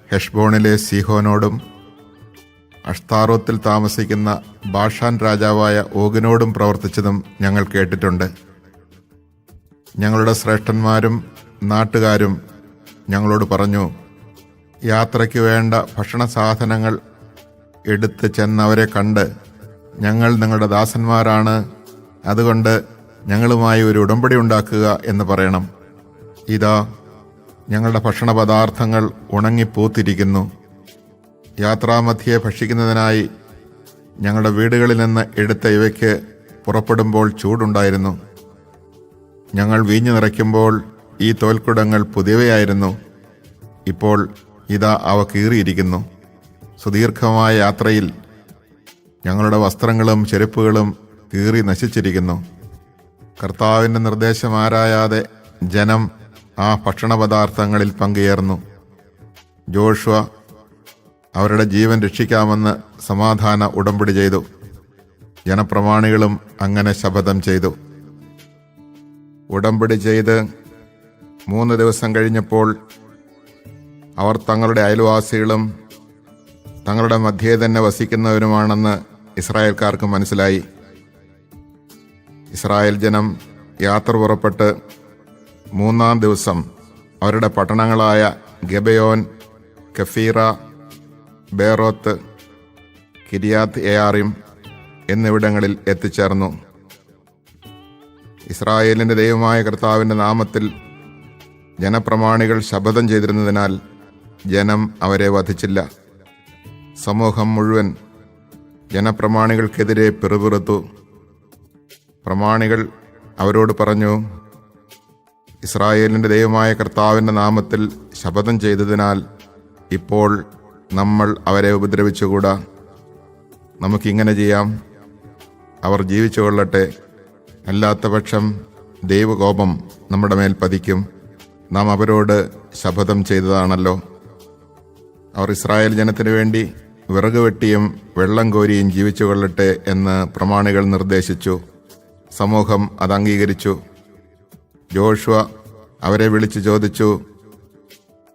ഹെഷ്ബോണിലെ സീഹോനോടും അഷ്താറോത്തിൽ താമസിക്കുന്ന ബാഷാൻ രാജാവായ ഓഗിനോടും പ്രവർത്തിച്ചതും ഞങ്ങൾ കേട്ടിട്ടുണ്ട്. ഞങ്ങളുടെ ശ്രേഷ്ഠന്മാരും നാട്ടുകാരും ഞങ്ങളോട് പറഞ്ഞു, യാത്രയ്ക്ക് വേണ്ട ഭക്ഷണ സാധനങ്ങൾ എടുത്ത് ചെന്നവരെ കണ്ട്, ഞങ്ങൾ നിങ്ങളുടെ ദാസന്മാരാണ്, അതുകൊണ്ട് ഞങ്ങളുമായി ഒരു ഉടമ്പടി ഉണ്ടാക്കുക എന്ന് പറയണം. ഇതാ, ഞങ്ങളുടെ ഭക്ഷണ പദാർത്ഥങ്ങൾ ഉണങ്ങിപ്പൂത്തിരിക്കുന്നു. യാത്രാമധ്യേ ഭക്ഷിക്കുന്നതിനായി ഞങ്ങളുടെ വീടുകളിൽ നിന്ന് എടുത്ത ഇവയ്ക്ക് പുറപ്പെടുമ്പോൾ ചൂടുണ്ടായിരുന്നു. ഞങ്ങൾ വീഞ്ഞു നിറയ്ക്കുമ്പോൾ ഈ തോൽക്കുടങ്ങൾ പുതിയവയായിരുന്നു. ഇപ്പോൾ ഇതാ അവ കീറിയിരിക്കുന്നു. സുദീർഘമായ യാത്രയിൽ ഞങ്ങളുടെ വസ്ത്രങ്ങളും ചെരുപ്പുകളും കീറി നശിച്ചിരിക്കുന്നു. കർത്താവിൻ്റെ നിർദ്ദേശം ആരായാതെ ജനം ആ ഭക്ഷണപദാർത്ഥങ്ങളിൽ പങ്കുചേർന്നു. ജോഷുവ അവരുടെ ജീവൻ രക്ഷിക്കാമെന്ന് സമാധാന ഉടമ്പടി ചെയ്തു. ജനപ്രമാണികളും അങ്ങനെ ശപഥം ചെയ്തു. ഉടമ്പടി ചെയ്ത് 3 ദിവസം കഴിഞ്ഞപ്പോൾ അവർ തങ്ങളുടെ അയൽവാസികളും തങ്ങളുടെ മധ്യേ തന്നെ വസിക്കുന്നവരുമാണെന്ന് ഇസ്രായേൽക്കാർക്ക് മനസ്സിലായി. ഇസ്രായേൽ ജനം യാത്ര പുറപ്പെട്ട് 3-ാം ദിവസം അവരുടെ പട്ടണങ്ങളായ ഗബയോൻ, കഫീറ, ബേറോത്ത്, കിരിയാത്ത് യെയാറിം എന്നിവിടങ്ങളിൽ എത്തിച്ചേർന്നു. ഇസ്രായേലിൻ്റെ ദൈവമായ കർത്താവിൻ്റെ നാമത്തിൽ ജനപ്രമാണികൾ ശപഥം ചെയ്തിരുന്നതിനാൽ ജനം അവരെ വധിച്ചില്ല. സമൂഹം മുഴുവൻ ജനപ്രമാണികൾക്കെതിരെ പിറുപിറുത്തു. പ്രമാണികൾ അവരോട് പറഞ്ഞു, ഇസ്രായേലിൻ്റെ ദൈവമായ കർത്താവിൻ്റെ നാമത്തിൽ ശപഥം ചെയ്തതിനാൽ ഇപ്പോൾ നമ്മൾ അവരെ ഉപദ്രവിച്ചുകൂടാ. നമുക്കിങ്ങനെ ചെയ്യാം, അവർ ജീവിച്ചു കൊള്ളട്ടെ. അല്ലാത്തപക്ഷം ദൈവകോപം നമ്മുടെ മേൽ പതിക്കും. നാം അവരോട് ശപഥം ചെയ്തതാണല്ലോ. അവർ ഇസ്രായേൽ ജനത്തിനു വേണ്ടി വിറക് വെട്ടിയും വെള്ളം കോരിയും ജീവിച്ചു കൊള്ളട്ടെ എന്ന് പ്രമാണികൾ നിർദ്ദേശിച്ചു. സമൂഹം അത് അംഗീകരിച്ചു. ജോഷുവ അവരെ വിളിച്ചു ചോദിച്ചു,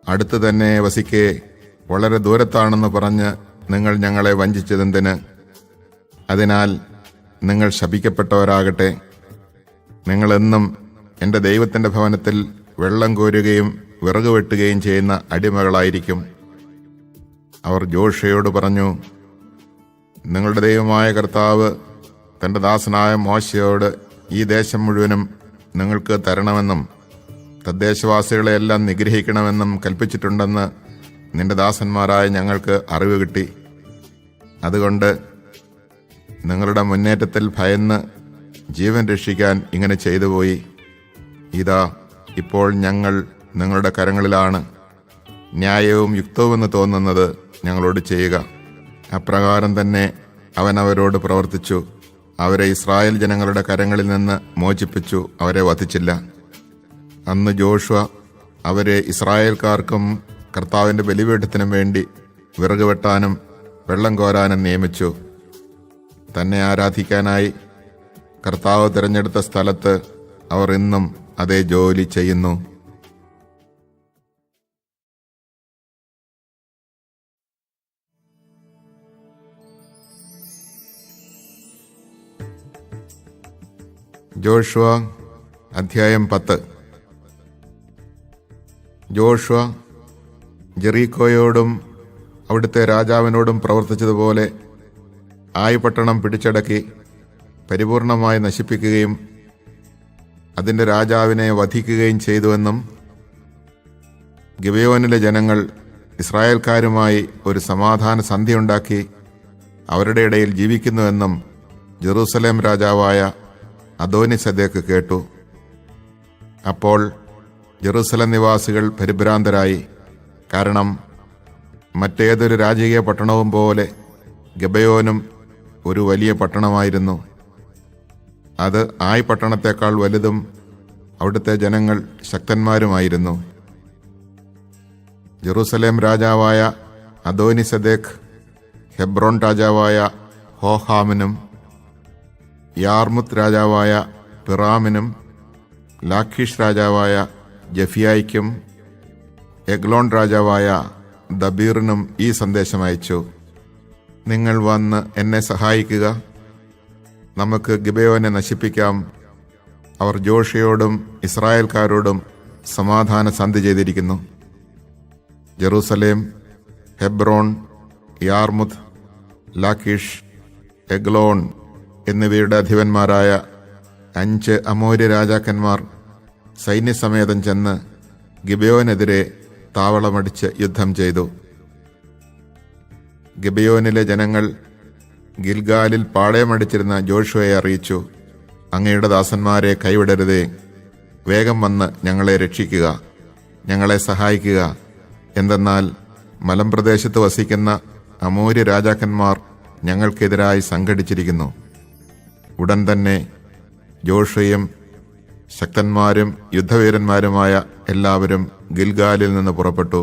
അടുത്ത് തന്നെ വസിക്കേ വളരെ ദൂരത്താണെന്ന് പറഞ്ഞ് നിങ്ങൾ ഞങ്ങളെ വഞ്ചിച്ചതെന്തിന്? അതിനാൽ നിങ്ങൾ ശപിക്കപ്പെട്ടവരാകട്ടെ. നിങ്ങളെന്നും എൻ്റെ ദൈവത്തിൻ്റെ ഭവനത്തിൽ വെള്ളം കോരുകയും വിറക് വെട്ടുകയും ചെയ്യുന്ന അടിമകളായിരിക്കും. അവർ ജോഷയോട് പറഞ്ഞു, നിങ്ങളുടെ ദൈവമായ കർത്താവ് തൻ്റെ ദാസനായ മോശയോട് ഈ ദേശം മുഴുവനും നിങ്ങൾക്ക് തരണമെന്നും തദ്ദേശവാസികളെയെല്ലാം നിഗ്രഹിക്കണമെന്നും കൽപ്പിച്ചിട്ടുണ്ടെന്ന് നിന്റെ ദാസന്മാരായ ഞങ്ങൾക്ക് അറിവ് കിട്ടി. അതുകൊണ്ട് നിങ്ങളുടെ മുന്നേറ്റത്തിൽ ഭയന്ന് ജീവൻ രക്ഷിക്കാൻ ഇങ്ങനെ ചെയ്തു പോയി. ഇതാ, ഇപ്പോൾ ഞങ്ങൾ നിങ്ങളുടെ കരങ്ങളിലാണ്. ന്യായവും യുക്തവുമെന്ന് തോന്നുന്നത് ഞങ്ങളോട് ചെയ്യുക. അപ്രകാരം തന്നെ അവൻ അവരോട് പ്രവർത്തിച്ചു. അവരെ ഇസ്രായേൽ ജനങ്ങളുടെ കരങ്ങളിൽ നിന്ന് മോചിപ്പിച്ചു, അവരെ വധിച്ചില്ല. അന്ന് ജോഷുവ അവരെ ഇസ്രായേൽക്കാർക്കും കർത്താവിൻ്റെ ബലിപീഠത്തിനും വേണ്ടി വിറക് വെട്ടാനും വെള്ളം കോരാനും നിയമിച്ചു. തന്നെ ആരാധിക്കാനായി കർത്താവ് തിരഞ്ഞെടുത്ത സ്ഥലത്ത് അവർ ഇന്നും അതേ ജോലി ചെയ്യുന്നു. ജോഷുവ അധ്യായം 10. ജോഷുവ ജെറീക്കോയോടും അവിടുത്തെ രാജാവിനോടും പ്രവർത്തിച്ചതുപോലെ ആയി പട്ടണം പിടിച്ചടക്കി പരിപൂർണമായി നശിപ്പിക്കുകയും അതിൻ്റെ രാജാവിനെ വധിക്കുകയും ചെയ്തുവെന്നും ഗിബെയോനിലെ ജനങ്ങൾ ഇസ്രായേൽക്കാരുമായി ഒരു സമാധാന സന്ധിയുണ്ടാക്കി അവരുടെ ഇടയിൽ ജീവിക്കുന്നുവെന്നും ജെറൂസലേം രാജാവായ അദോനിസെദേക്ക് കേട്ടു. അപ്പോൾ ജെറൂസലേം നിവാസികൾ പരിഭ്രാന്തരായി. കാരണം മറ്റേതൊരു രാജകീയ പട്ടണവും പോലെ ഗിബെയോനും ഒരു വലിയ പട്ടണമായിരുന്നു. അത് ആയി പട്ടണത്തേക്കാൾ വലുതും അവിടുത്തെ ജനങ്ങൾ ശക്തന്മാരുമായിരുന്നു. ജെറൂസലേം രാജാവായ അദോനിസെദേക്ക് ഹെബ്രോൻ രാജാവായ ഹോഹാമിനും യാർമുത്ത് രാജാവായ പിറാമിനും ലാഖീഷ് രാജാവായ ജഫിയായ്ക്കും എഗ്ലോൺ രാജാവായ ദബീറിനും ഈ സന്ദേശം അയച്ചു: നിങ്ങൾ വന്ന് എന്നെ സഹായിക്കുക, നമുക്ക് ഗിബെയോനെ നശിപ്പിക്കാം. അവർ ജോഷയോടും ഇസ്രായേൽക്കാരോടും സമാധാന സന്ധി ചെയ്തിരിക്കുന്നു. ജെറൂസലേം, ഹെബ്രോൺ, യാർമുത്ത്, ലാഖീഷ്, എഗ്ലോൺ എന്നിവയുടെ അധിപന്മാരായ 5 അമോര്യ രാജാക്കന്മാർ സൈന്യസമേതം ചെന്ന് ഗിബെയോനെതിരെ താവളമടിച്ച് യുദ്ധം ചെയ്തു. ഗിബെയോനിലെ ജനങ്ങൾ ഗിൽഗാലിൽ പാളയമടിച്ചിരുന്ന ജോഷുവയെ അറിയിച്ചു: അങ്ങയുടെ ദാസന്മാരെ കൈവിടരുതേ, വേഗം വന്ന് ഞങ്ങളെ രക്ഷിക്കുക, ഞങ്ങളെ സഹായിക്കുക. എന്തെന്നാൽ മലമ്പ്രദേശത്ത് വസിക്കുന്ന അമോര്യ രാജാക്കന്മാർ ഞങ്ങൾക്കെതിരായി സംഘടിച്ചിരിക്കുന്നു. ഉടൻ തന്നെ ജോഷുവയും ശക്തന്മാരും യുദ്ധവീരന്മാരുമായ എല്ലാവരും ഗിൽഗാലിൽ നിന്ന് പുറപ്പെട്ടു.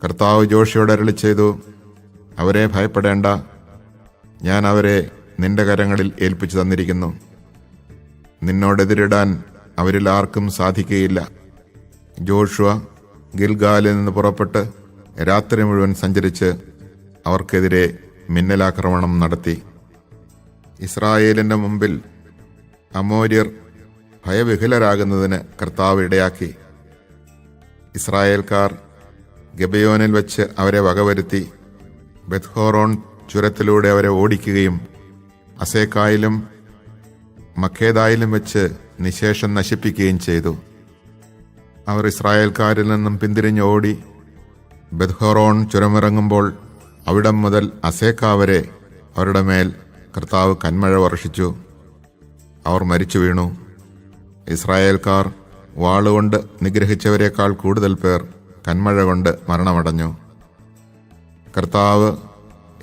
കർത്താവ് ജോഷുവയോട് അരുളി ചെയ്തു: അവരെ ഭയപ്പെടേണ്ട, ഞാൻ അവരെ നിന്റെ കരങ്ങളിൽ ഏൽപ്പിച്ചു തന്നിരിക്കുന്നു. നിന്നോടെതിരിടാൻ അവരിൽ ആർക്കും സാധിക്കുകയില്ല. ജോഷുവ ഗിൽഗാലിൽ നിന്ന് പുറപ്പെട്ട് രാത്രി മുഴുവൻ സഞ്ചരിച്ച് അവർക്കെതിരെ മിന്നലാക്രമണം നടത്തി. ഇസ്രായേലിൻ്റെ മുമ്പിൽ അമോര്യർ ഭയവിഹുലരാകുന്നതിന് കർത്താവ് ഇടയാക്കി. ഇസ്രായേൽക്കാർ ഗിബെയോനിൽ വെച്ച് അവരെ വകവരുത്തി ബെത്ഹോറോൺ ചുരത്തിലൂടെ അവരെ ഓടിക്കുകയും അസേക്കായിലും മക്കേദായിലും വെച്ച് നിശേഷം നശിപ്പിക്കുകയും ചെയ്തു. അവർ ഇസ്രായേൽക്കാരിൽ നിന്നും പിന്തിരിഞ്ഞ് ഓടി ബെത്ഹോറോൺ ചുരമിറങ്ങുമ്പോൾ അവിടം മുതൽ അസേക്ക വരെ അവരുടെ മേൽ കർത്താവ് കന്മഴ വർഷിച്ചു. അവർ മരിച്ചു വീണു. ഇസ്രായേൽക്കാർ വാളുകൊണ്ട് നിഗ്രഹിച്ചവരെക്കാൾ കൂടുതൽ പേർ കന്മഴ കൊണ്ട് മരണമടഞ്ഞു. കർത്താവ്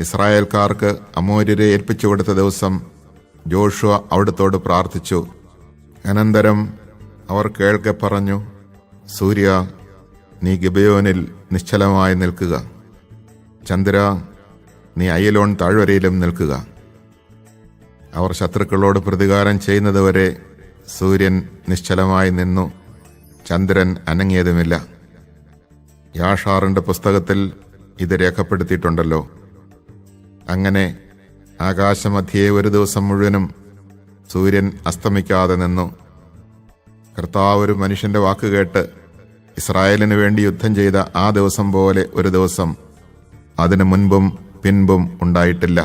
ഇസ്രായേൽക്കാർക്ക് അമോര്യരെ ഏൽപ്പിച്ചു കൊടുത്ത ദിവസം ജോഷുവ അവിടുത്തോട് പ്രാർത്ഥിച്ചു. അനന്തരം അവർ കേൾക്കെ പറഞ്ഞു, സൂര്യ, നീ ഗിബെയോനിൽ നിശ്ചലമായി നിൽക്കുക. ചന്ദ്ര, നീ അയലോൺ താഴ്വരയിലും നിൽക്കുക. അവർ ശത്രുക്കളോട് പ്രതികാരം ചെയ്യുന്നതുവരെ സൂര്യൻ നിശ്ചലമായി നിന്നു, ചന്ദ്രൻ അനങ്ങിയതുമില്ല. യാഷാറിന്റെ പുസ്തകത്തിൽ ഇത് രേഖപ്പെടുത്തിയിട്ടുണ്ടല്ലോ. അങ്ങനെ ആകാശമധ്യേ ഒരു ദിവസം മുഴുവനും സൂര്യൻ അസ്തമിക്കാതെ നിന്നു. കർത്താവ് ഒരു മനുഷ്യന്റെ വാക്കുകേട്ട് ഇസ്രായേലിന് വേണ്ടി യുദ്ധം ചെയ്ത ആ ദിവസം പോലെ ഒരു ദിവസം അതിനു മുൻപും പിൻപും ഉണ്ടായിട്ടില്ല.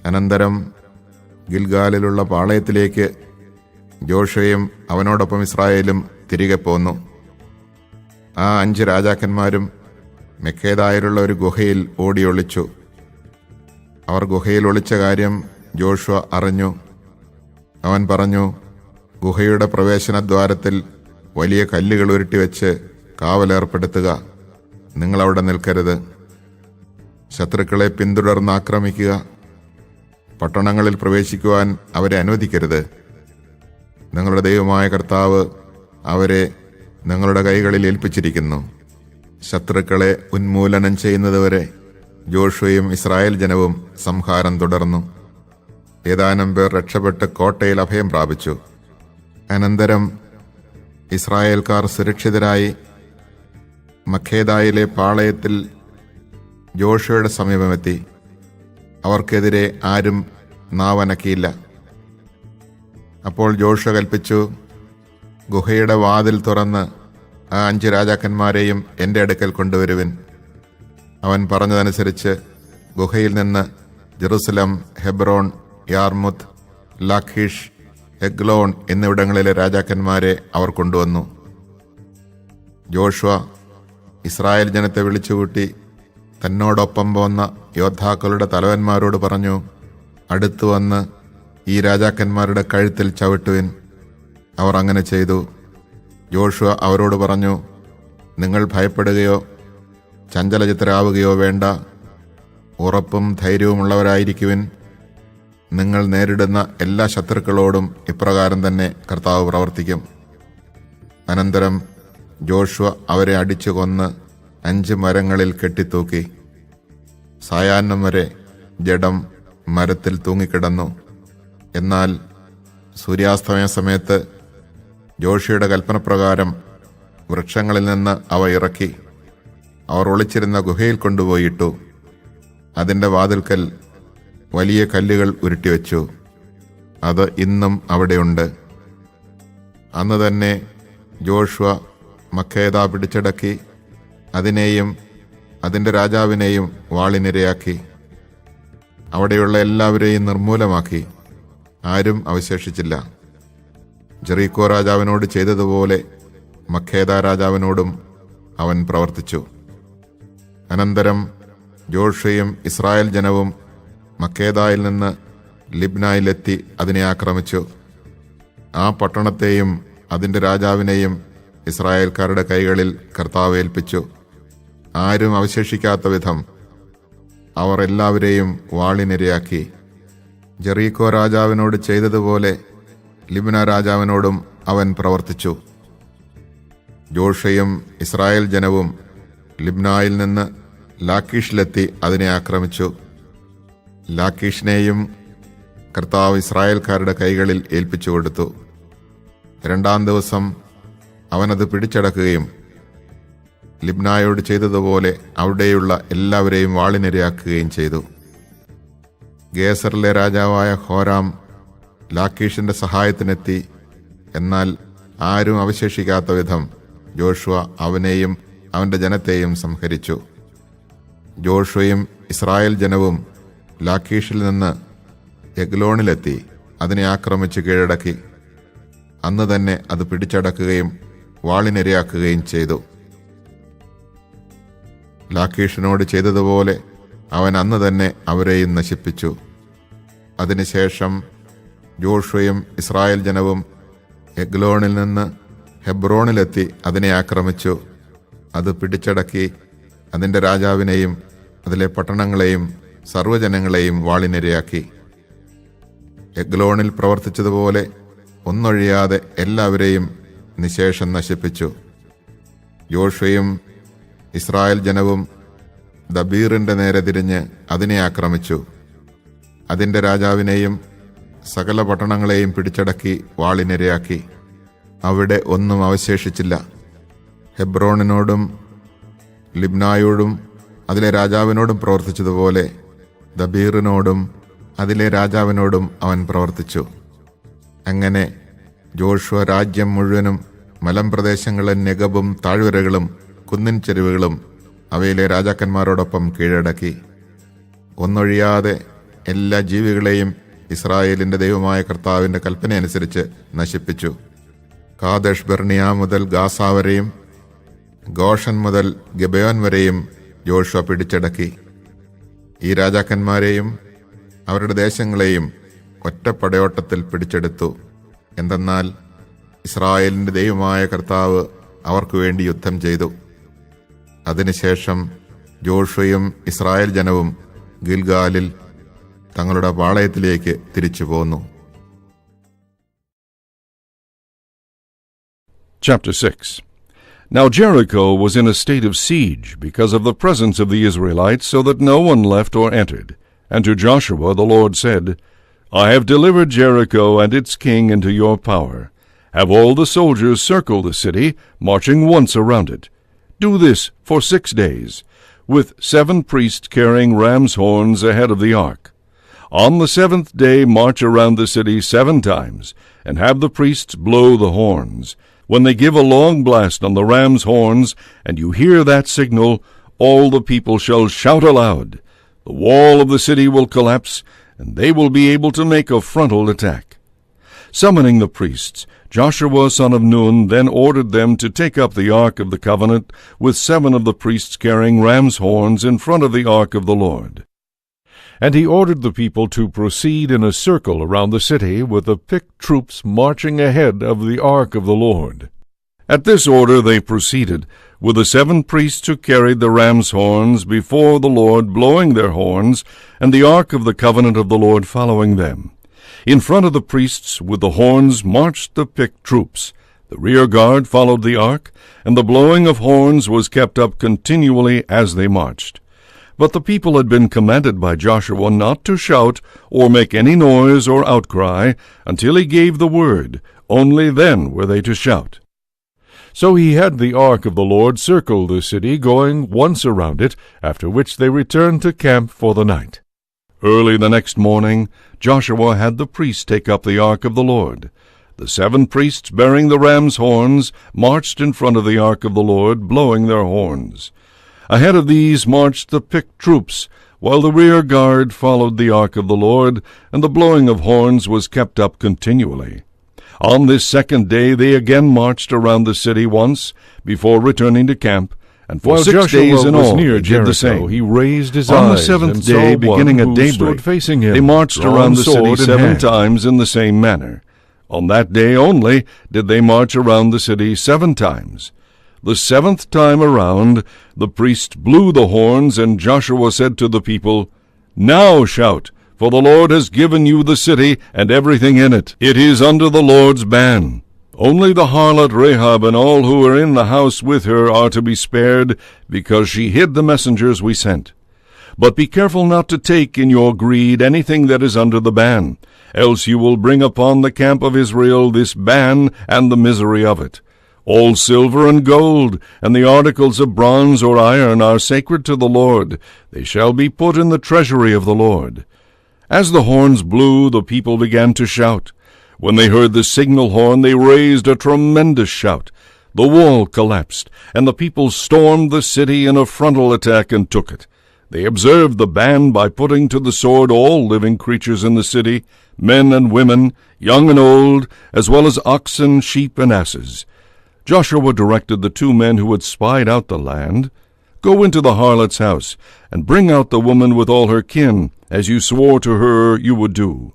അനന്തരം ഗിൽഗാലിലുള്ള പാളയത്തിലേക്ക് ജോഷുവയും അവനോടൊപ്പം ഇസ്രായേലും തിരികെ പോന്നു. ആ 5 രാജാക്കന്മാരും മെക്കേദായിലുള്ള ഒരു ഗുഹയിൽ ഓടിയൊളിച്ചു. അവർ ഗുഹയിൽ ഒളിച്ച കാര്യം ജോഷുവ അറിഞ്ഞു. അവൻ പറഞ്ഞു, ഗുഹയുടെ പ്രവേശനദ്വാരത്തിൽ വലിയ കല്ലുകൾ ഉരുട്ടിവെച്ച് കാവലേർപ്പെടുത്തുക. നിങ്ങളവിടെ നിൽക്കരുത്. ശത്രുക്കളെ പിന്തുടർന്ന് ആക്രമിക്കുക. പട്ടണങ്ങളിൽ പ്രവേശിക്കുവാൻ അവരെ അനുവദിക്കരുത്. നിങ്ങളുടെ ദൈവമായ കർത്താവ് അവരെ നിങ്ങളുടെ കൈകളിൽ ഏൽപ്പിച്ചിരിക്കുന്നു. ശത്രുക്കളെ ഉന്മൂലനം ചെയ്യുന്നതുവരെ ജോഷുവയും ഇസ്രായേൽ ജനവും സംഹാരം തുടർന്നു. ഏതാനും പേർ രക്ഷപ്പെട്ട് കോട്ടയിൽ അഭയം പ്രാപിച്ചു. അനന്തരം ഇസ്രായേൽക്കാർ സുരക്ഷിതരായി മക്കേദായിലെ പാളയത്തിൽ ജോഷുവയുടെ സമീപമെത്തി. അവർക്കെതിരെ ആരും നാവനക്കിയില്ല. അപ്പോൾ ജോഷുവ കൽപ്പിച്ചു, ഗുഹയുടെ വാതിൽ തുറന്ന് ആ 5 രാജാക്കന്മാരെയും എൻ്റെ അടുക്കൽ കൊണ്ടുവരുവിൻ. അവൻ പറഞ്ഞതനുസരിച്ച് ഗുഹയിൽ നിന്ന് ജെറുസലം, ഹെബ്രോൺ, യാർമുത്ത്, ലാഖീഷ്, എഗ്ലോൺ എന്നിവിടങ്ങളിലെ രാജാക്കന്മാരെ അവർ കൊണ്ടുവന്നു. ജോഷുവ ഇസ്രായേൽ ജനത്തെ വിളിച്ചുകൂട്ടി തന്നോടൊപ്പം പോന്ന യോദ്ധാക്കളുടെ തലവന്മാരോട് പറഞ്ഞു, അടുത്തു വന്ന് ഈ രാജാക്കന്മാരുടെ കഴുത്തിൽ ചവിട്ടുവിൻ. അവർ അങ്ങനെ ചെയ്തു. ജോഷുവ അവരോട് പറഞ്ഞു, നിങ്ങൾ ഭയപ്പെടുകയോ ചഞ്ചലചിത്തരാവുകയോ വേണ്ട. ഉറപ്പും ധൈര്യവുമുള്ളവരായിരിക്കുവിൻ. നിങ്ങൾ നേരിടുന്ന എല്ലാ ശത്രുക്കളോടും ഇപ്രകാരം തന്നെ കർത്താവ് പ്രവർത്തിക്കും. അനന്തരം ജോഷുവ അവരെ അടിച്ചു കൊന്ന് 5 മരങ്ങളിൽ കെട്ടിത്തൂക്കി. സായാഹ്നം വരെ ജഡം മരത്തിൽ തൂങ്ങിക്കിടന്നു. എന്നാൽ സൂര്യാസ്തമയ സമയത്ത് ജോഷിയുടെ കൽപ്പനപ്രകാരം വൃക്ഷങ്ങളിൽ നിന്ന് അവ ഇറക്കി അവർ ഒളിച്ചിരുന്ന ഗുഹയിൽ കൊണ്ടുപോയിട്ടു. അതിൻ്റെ വാതിൽക്കൽ വലിയ കല്ലുകൾ ഉരുട്ടിവെച്ചു. അത് ഇന്നും അവിടെയുണ്ട്. അന്ന് തന്നെ ജോഷുവ മക്കേദ പിടിച്ചടക്കി അതിനെയും അതിൻ്റെ രാജാവിനെയും വാളിനിരയാക്കി. അവിടെയുള്ള എല്ലാവരെയും നിർമൂലമാക്കി. ആരും അവശേഷിച്ചില്ല. ജെറീക്കോ രാജാവിനോട് ചെയ്തതുപോലെ മക്കേദ രാജാവിനോടും അവൻ പ്രവർത്തിച്ചു. അനന്തരം ജോഷുവയും ഇസ്രായേൽ ജനവും മക്കേദായിൽ നിന്ന് ലിബ്നായിലെത്തി അതിനെ ആക്രമിച്ചു. ആ പട്ടണത്തെയും അതിൻ്റെ രാജാവിനെയും ഇസ്രായേൽക്കാരുടെ കൈകളിൽ കർത്താവ് ഏൽപ്പിച്ചു. ആരും അവശേഷിക്കാത്ത വിധം അവർ എല്ലാവരെയും വാളിനിരയാക്കി. ജെറീക്കോ രാജാവിനോട് ചെയ്തതുപോലെ ലിബ്ന രാജാവിനോടും അവൻ പ്രവർത്തിച്ചു. ജോഷയും ഇസ്രായേൽ ജനവും ലിബ്നായിൽ നിന്ന് ലാഖീഷിലെത്തി അതിനെ ആക്രമിച്ചു. ലാഖീഷിനെയും കർത്താവ് ഇസ്രായേൽക്കാരുടെ കൈകളിൽ ഏൽപ്പിച്ചു കൊടുത്തു. 2-ാം ദിവസം അവനത് പിടിച്ചടക്കുകയും ലിബ്നായോട് ചെയ്തതുപോലെ അവിടെയുള്ള എല്ലാവരെയും വാളിനിരയാക്കുകയും ചെയ്തു. ഗേസറിലെ രാജാവായ ഹോരാം ലാഖീഷിന്റെ സഹായത്തിനെത്തി. എന്നാൽ ആരും അവശേഷിക്കാത്ത വിധം ജോഷുവ അവനെയും അവന്റെ ജനത്തെയും സംഹരിച്ചു. ജോഷുവയും ഇസ്രായേൽ ജനവും ലാഖീഷിൽ നിന്ന് എഗ്ലോണിലെത്തി അതിനെ ആക്രമിച്ച് കീഴടക്കി. അന്ന് തന്നെ അത് പിടിച്ചടക്കുകയും വാളിനിരയാക്കുകയും ചെയ്തു. ലാഖീഷിനോട് ചെയ്തതുപോലെ അവൻ അന്ന് തന്നെ അവരെയും നശിപ്പിച്ചു. അതിനുശേഷം ജോഷുവയും ഇസ്രായേൽ ജനവും എഗ്ലോണിൽ നിന്ന് ഹെബ്രോണിലെത്തി അതിനെ ആക്രമിച്ചു. അത് പിടിച്ചടക്കി അതിൻ്റെ രാജാവിനെയും അതിലെ പട്ടണങ്ങളെയും സർവ്വജനങ്ങളെയും വാളിനിരയാക്കി. എഗ്ലോണിൽ പ്രവർത്തിച്ചതുപോലെ ഒന്നൊഴിയാതെ എല്ലാവരെയും നിശേഷം നശിപ്പിച്ചു. ജോഷുവയും ഇസ്രായേൽ ജനവും ദബീറിന്റെ നേരെ തിരിഞ്ഞ് അതിനെ ആക്രമിച്ചു. അതിൻ്റെ രാജാവിനെയും സകല പട്ടണങ്ങളെയും പിടിച്ചടക്കി വാളിനിരയാക്കി. അവിടെ ഒന്നും അവശേഷിച്ചില്ല. ഹെബ്രോണിനോടും ലിബ്നായോടും അതിലെ രാജാവിനോടും പ്രവർത്തിച്ചതുപോലെ ദബീറിനോടും അതിലെ രാജാവിനോടും അവൻ പ്രവർത്തിച്ചു. അങ്ങനെ ജോഷുവ രാജ്യം മുഴുവനും മലമ്പ്രദേശങ്ങളും നെഗബും താഴ്വരകളും കുന്നിൻ ചെരുവുകളും അവയിലെ രാജാക്കന്മാരോടൊപ്പം കീഴടക്കി. ഒന്നൊഴിയാതെ എല്ലാ ജീവികളെയും ഇസ്രായേലിന്റെ ദൈവമായ കർത്താവിന്റെ കൽപ്പനയനുസരിച്ച് നശിപ്പിച്ചു. കാദേശ് ബർണിയ മുതൽ ഗാസ വരെയും ഗോഷൻ മുതൽ ഗിബയോൻ വരെയും ജോഷുവ പിടിച്ചടക്കി. ഈ രാജാക്കന്മാരെയും അവരുടെ ദേശങ്ങളെയും ഒറ്റപ്പടയോട്ടത്തിൽ പിടിച്ചെടുത്തു. എന്തെന്നാൽ ഇസ്രായേലിന്റെ ദൈവമായ കർത്താവ് അവർക്കു വേണ്ടി യുദ്ധം ചെയ്തു. അതിനുശേഷം ജോഷുവയും ഇസ്രായേൽ ജനവും ഗിൽഗാലിൽ തങ്ങളുടെ പാളയത്തിലേക്ക് തിരിച്ചു പോന്നു. Chapter 6. Now Jericho was in a state of siege because of the presence of the Israelites, so that no one left or entered. And to Joshua the Lord said, I have delivered Jericho and its king into your power. Have all the soldiers circle the city, marching once around it. Do this for 6 days, with 7 priests carrying ram's horns ahead of the ark. On the 7th day march around the city 7 times, and have the priests blow the horns. When they give a long blast on the ram's horns, and you hear that signal, all the people shall shout aloud. The wall of the city will collapse, and they will be able to make a frontal attack. Summoning the priests, Joshua son of Nun then ordered them to take up the ark of the covenant, with 7 of the priests carrying ram's horns in front of the ark of the Lord. And he ordered the people to proceed in a circle around the city, with the picked troops marching ahead of the ark of the Lord. At this order they proceeded, with the 7 priests who carried the ram's horns before the Lord blowing their horns, and the ark of the covenant of the Lord following them. In front of the priests with the horns marched the picked troops. The rear guard followed the ark, and the blowing of horns was kept up continually as they marched. But the people had been commanded by Joshua not to shout or make any noise or outcry until he gave the word. Only then were they to shout. So he had the ark of the Lord circle the city, going once around it, after which they returned to camp for the night. Early the next morning, Joshua had the priests take up the ark of the Lord. The 7 priests bearing the ram's horns marched in front of the ark of the Lord, blowing their horns. Ahead of these marched the picked troops, while the rear guard followed the ark of the Lord, and the blowing of horns was kept up continually. On this 2nd day they again marched around the city once, before returning to camp, and for 6 Joshua days in was all near they did the Jericho, same. he raised his On the eyes 7th and day, saw beginning one at who daybreak, stood facing him, they marched drawn around the city sword in 7 hand. times in the same manner. On that day only did they march around the city 7 times. The 7th time around, the priest blew the horns, and Joshua said to the people, Now shout, for the Lord has given you the city and everything in it. It is under the Lord's ban. Only the harlot Rahab and all who were in the house with her are to be spared, because she hid the messengers we sent. But be careful not to take in your greed anything that is under the ban, else you will bring upon the camp of Israel this ban and the misery of it. All silver and gold, and the articles of bronze or iron are sacred to the Lord. They shall be put in the treasury of the Lord. As the horns blew, the people began to shout. When they heard the signal horn, they raised a tremendous shout. The wall collapsed, and the people stormed the city in a frontal attack and took it. They observed the ban by putting to the sword all living creatures in the city, men and women, young and old, as well as oxen, sheep, and asses. Joshua directed the 2 men who had spied out the land, "Go into the harlot's house, and bring out the woman with all her kin, as you swore to her you would do."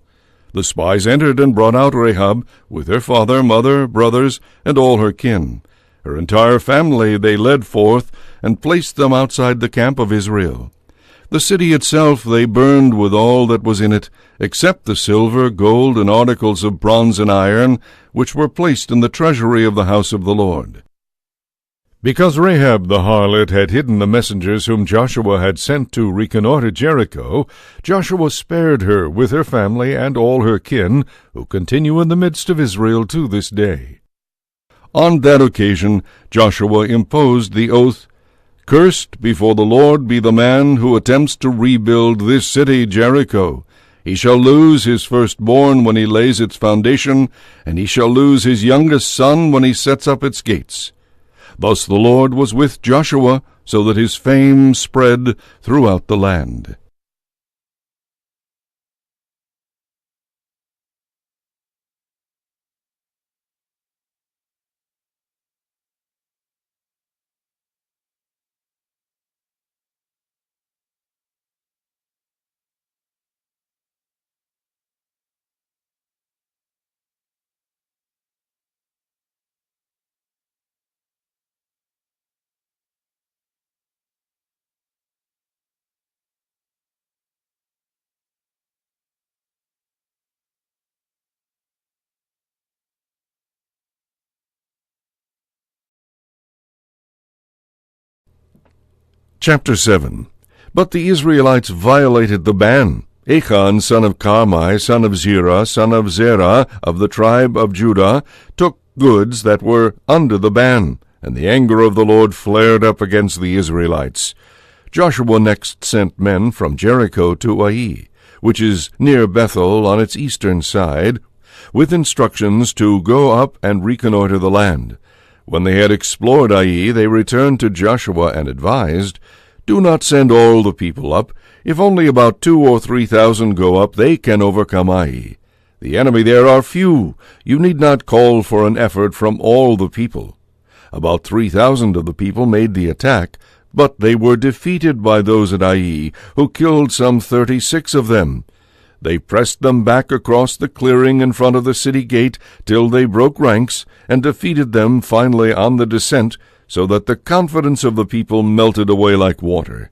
The spies entered and brought out Rahab, with her father, mother, brothers, and all her kin. Her entire family they led forth, and placed them outside the camp of Israel. The city itself they burned with all that was in it, except the silver, gold, and articles of bronze and iron, which were placed in the treasury of the house of the Lord. Because Rahab the harlot had hidden the messengers whom Joshua had sent to reconnoiter Jericho, Joshua spared her with her family and all her kin, who continue in the midst of Israel to this day. On that occasion Joshua imposed the oath, "Cursed before the Lord be the man who attempts to rebuild this city Jericho. He shall lose his firstborn when he lays its foundation, and he shall lose his youngest son when he sets up its gates." Thus the Lord was with Joshua, so that his fame spread throughout the land. Chapter 7. But the Israelites violated the ban. Achan, son of Carmi, son of Zerah, son of Zerah, of the tribe of Judah, took goods that were under the ban, and the anger of the Lord flared up against the Israelites. Joshua next sent men from Jericho to Ai, which is near Bethel on its eastern side, with instructions to go up and reconnoiter the land. When they had explored Ai, they returned to Joshua and advised, "Do not send all the people up. If only about 2,000 or 3,000 go up, they can overcome Ai. The enemy there are few. You need not call for an effort from all the people." About 3,000 of the people made the attack, but they were defeated by those at Ai, who killed some 36 of them. They pressed them back across the clearing in front of the city gate till they broke ranks, and defeated them finally on the descent, so that the confidence of the people melted away like water.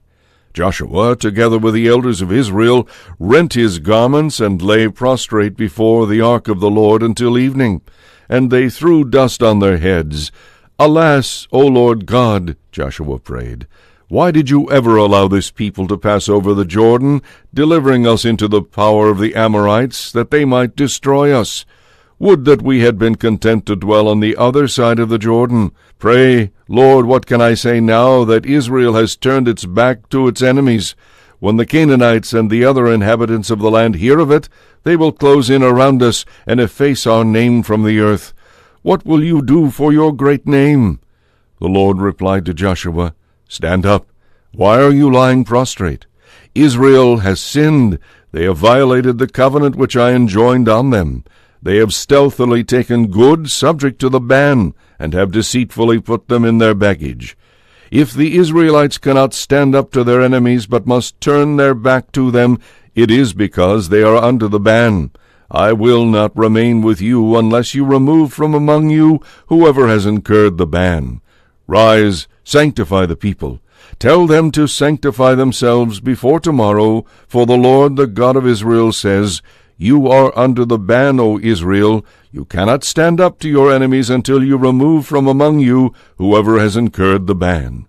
Joshua, together with the elders of Israel, rent his garments and lay prostrate before the ark of the Lord until evening, and they threw dust on their heads. "Alas, O Lord God," Joshua prayed, "why did you ever allow this people to pass over the Jordan, delivering us into the power of the Amorites, that they might destroy us? Would that we had been content to dwell on the other side of the Jordan. Pray, Lord, what can I say now that Israel has turned its back to its enemies? When the Canaanites and the other inhabitants of the land hear of it, they will close in around us and efface our name from the earth. What will you do for your great name?" The Lord replied to Joshua, "Stand up. Why are you lying prostrate? Israel has sinned. They have violated the covenant which I enjoined on them. They have stealthily taken goods subject to the ban, and have deceitfully put them in their baggage. If the Israelites cannot stand up to their enemies, but must turn their back to them, it is because they are under the ban. I will not remain with you unless you remove from among you whoever has incurred the ban. Rise, sanctify the people. Tell them to sanctify themselves before tomorrow, for the Lord, the God of Israel, says, You are under the ban, O Israel. You cannot stand up to your enemies until you remove from among you whoever has incurred the ban.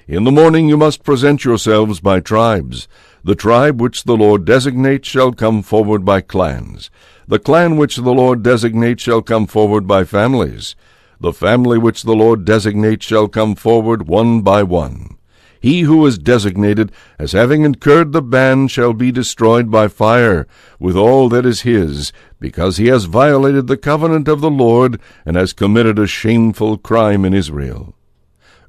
In the morning you must present yourselves by tribes. The tribe which the Lord designates shall come forward by clans. The clan which the Lord designates shall come forward by families. The family which the Lord designates shall come forward one by one. He who is designated as having incurred the ban shall be destroyed by fire, with all that is his, because he has violated the covenant of the Lord, and has committed a shameful crime in Israel.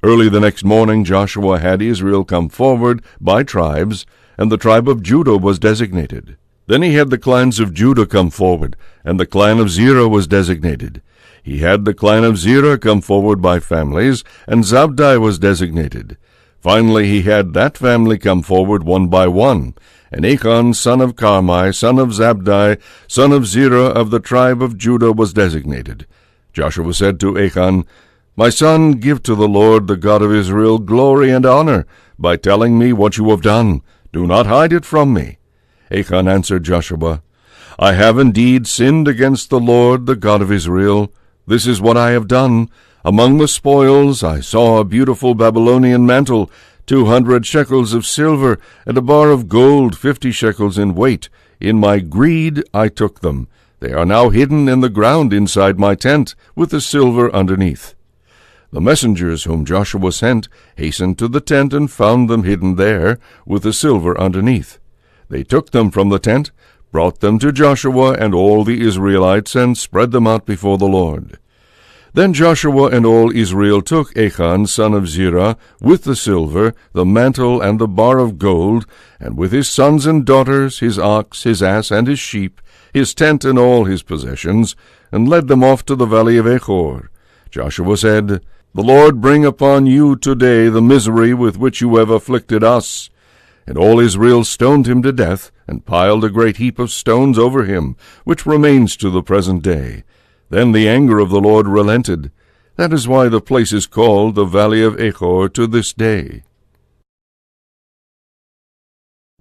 Early the next morning Joshua had Israel come forward by tribes, and the tribe of Judah was designated. Then he had the clans of Judah come forward, and the clan of Zerah was designated. He had the clan of Zerah come forward by families, and Zabdi was designated. Finally he had that family come forward one by one, and Achan son of Carmi, son of Zabdi, son of Zerah of the tribe of Judah was designated. Joshua said to Achan, "My son, give to the Lord, the God of Israel, glory and honor, by telling me what you have done. Do not hide it from me." Achan answered Joshua, "I have indeed sinned against the Lord, the God of Israel. This is what I have done. Among the spoils I saw a beautiful Babylonian mantle, 200 shekels of silver, and a bar of gold, 50 shekels in weight. In my greed I took them. They are now hidden in the ground inside my tent, with the silver underneath." The messengers whom Joshua sent hastened to the tent and found them hidden there, with the silver underneath. They took them from the tent, brought them to Joshua and all the Israelites, and spread them out before the Lord. Then Joshua and all Israel took Achan son of Zerah, with the silver, the mantle, and the bar of gold, and with his sons and daughters, his ox, his ass, and his sheep, his tent and all his possessions, and led them off to the valley of Achor. Joshua said, "The Lord bring upon you today the misery with which you have afflicted us." And all Israel stoned him to death, and piled a great heap of stones over him, which remains to the present day. Then the anger of the Lord relented. That is why the place is called the Valley of Achor to this day.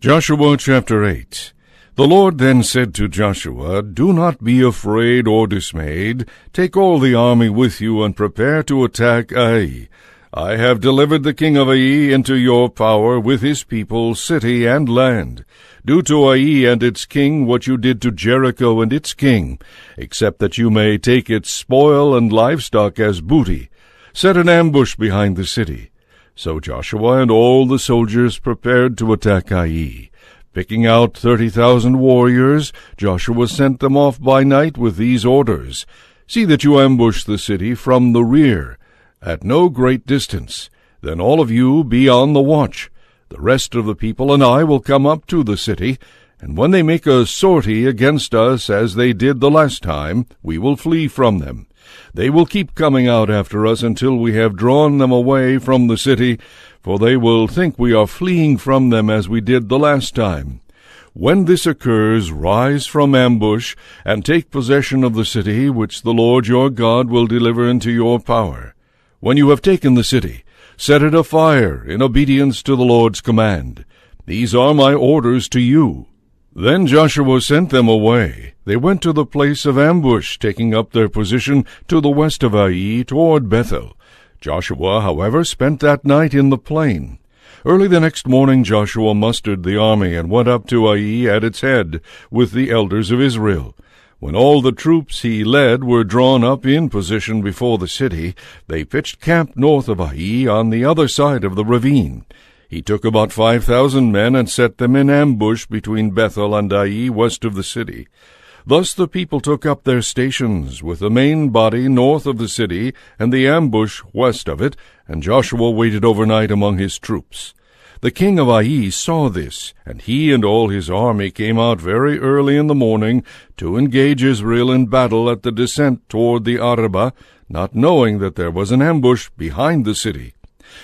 Joshua chapter 8. The Lord then said to Joshua, "Do not be afraid or dismayed. Take all the army with you, and prepare to attack Ai. I have delivered the king of Ai into your power, with his people, city, and land. Do to Ai and its king what you did to Jericho and its king, except that you may take its spoil and livestock as booty. Set an ambush behind the city." So Joshua and all the soldiers prepared to attack Ai. Picking out 30,000 warriors, Joshua sent them off by night with these orders: "See that you ambush the city from the rear, at no great distance. Then all of you be on the watch. The rest of the people and I will come up to the city, and when they make a sortie against us as they did the last time, we will flee from them. They will keep coming out after us until we have drawn them away from the city, for they will think we are fleeing from them as we did the last time. When this occurs, rise from ambush, and take possession of the city, which the Lord your God will deliver into your power. When you have taken the city, set it afire in obedience to the Lord's command. These are my orders to you." Then Joshua sent them away. They went to the place of ambush, taking up their position to the west of Ai, toward Bethel. Joshua, however, spent that night in the plain. Early the next morning Joshua mustered the army and went up to Ai at its head with the elders of Israel. When all the troops he led were drawn up in position before the city, they pitched camp north of Ai on the other side of the ravine. He took about 5,000 men and set them in ambush between Bethel and Ai west of the city. Thus the people took up their stations, with the main body north of the city and the ambush west of it, and Joshua waited overnight among his troops. The king of Ai saw this, and he and all his army came out very early in the morning to engage Israel in battle at the descent toward the Arabah, not knowing that there was an ambush behind the city.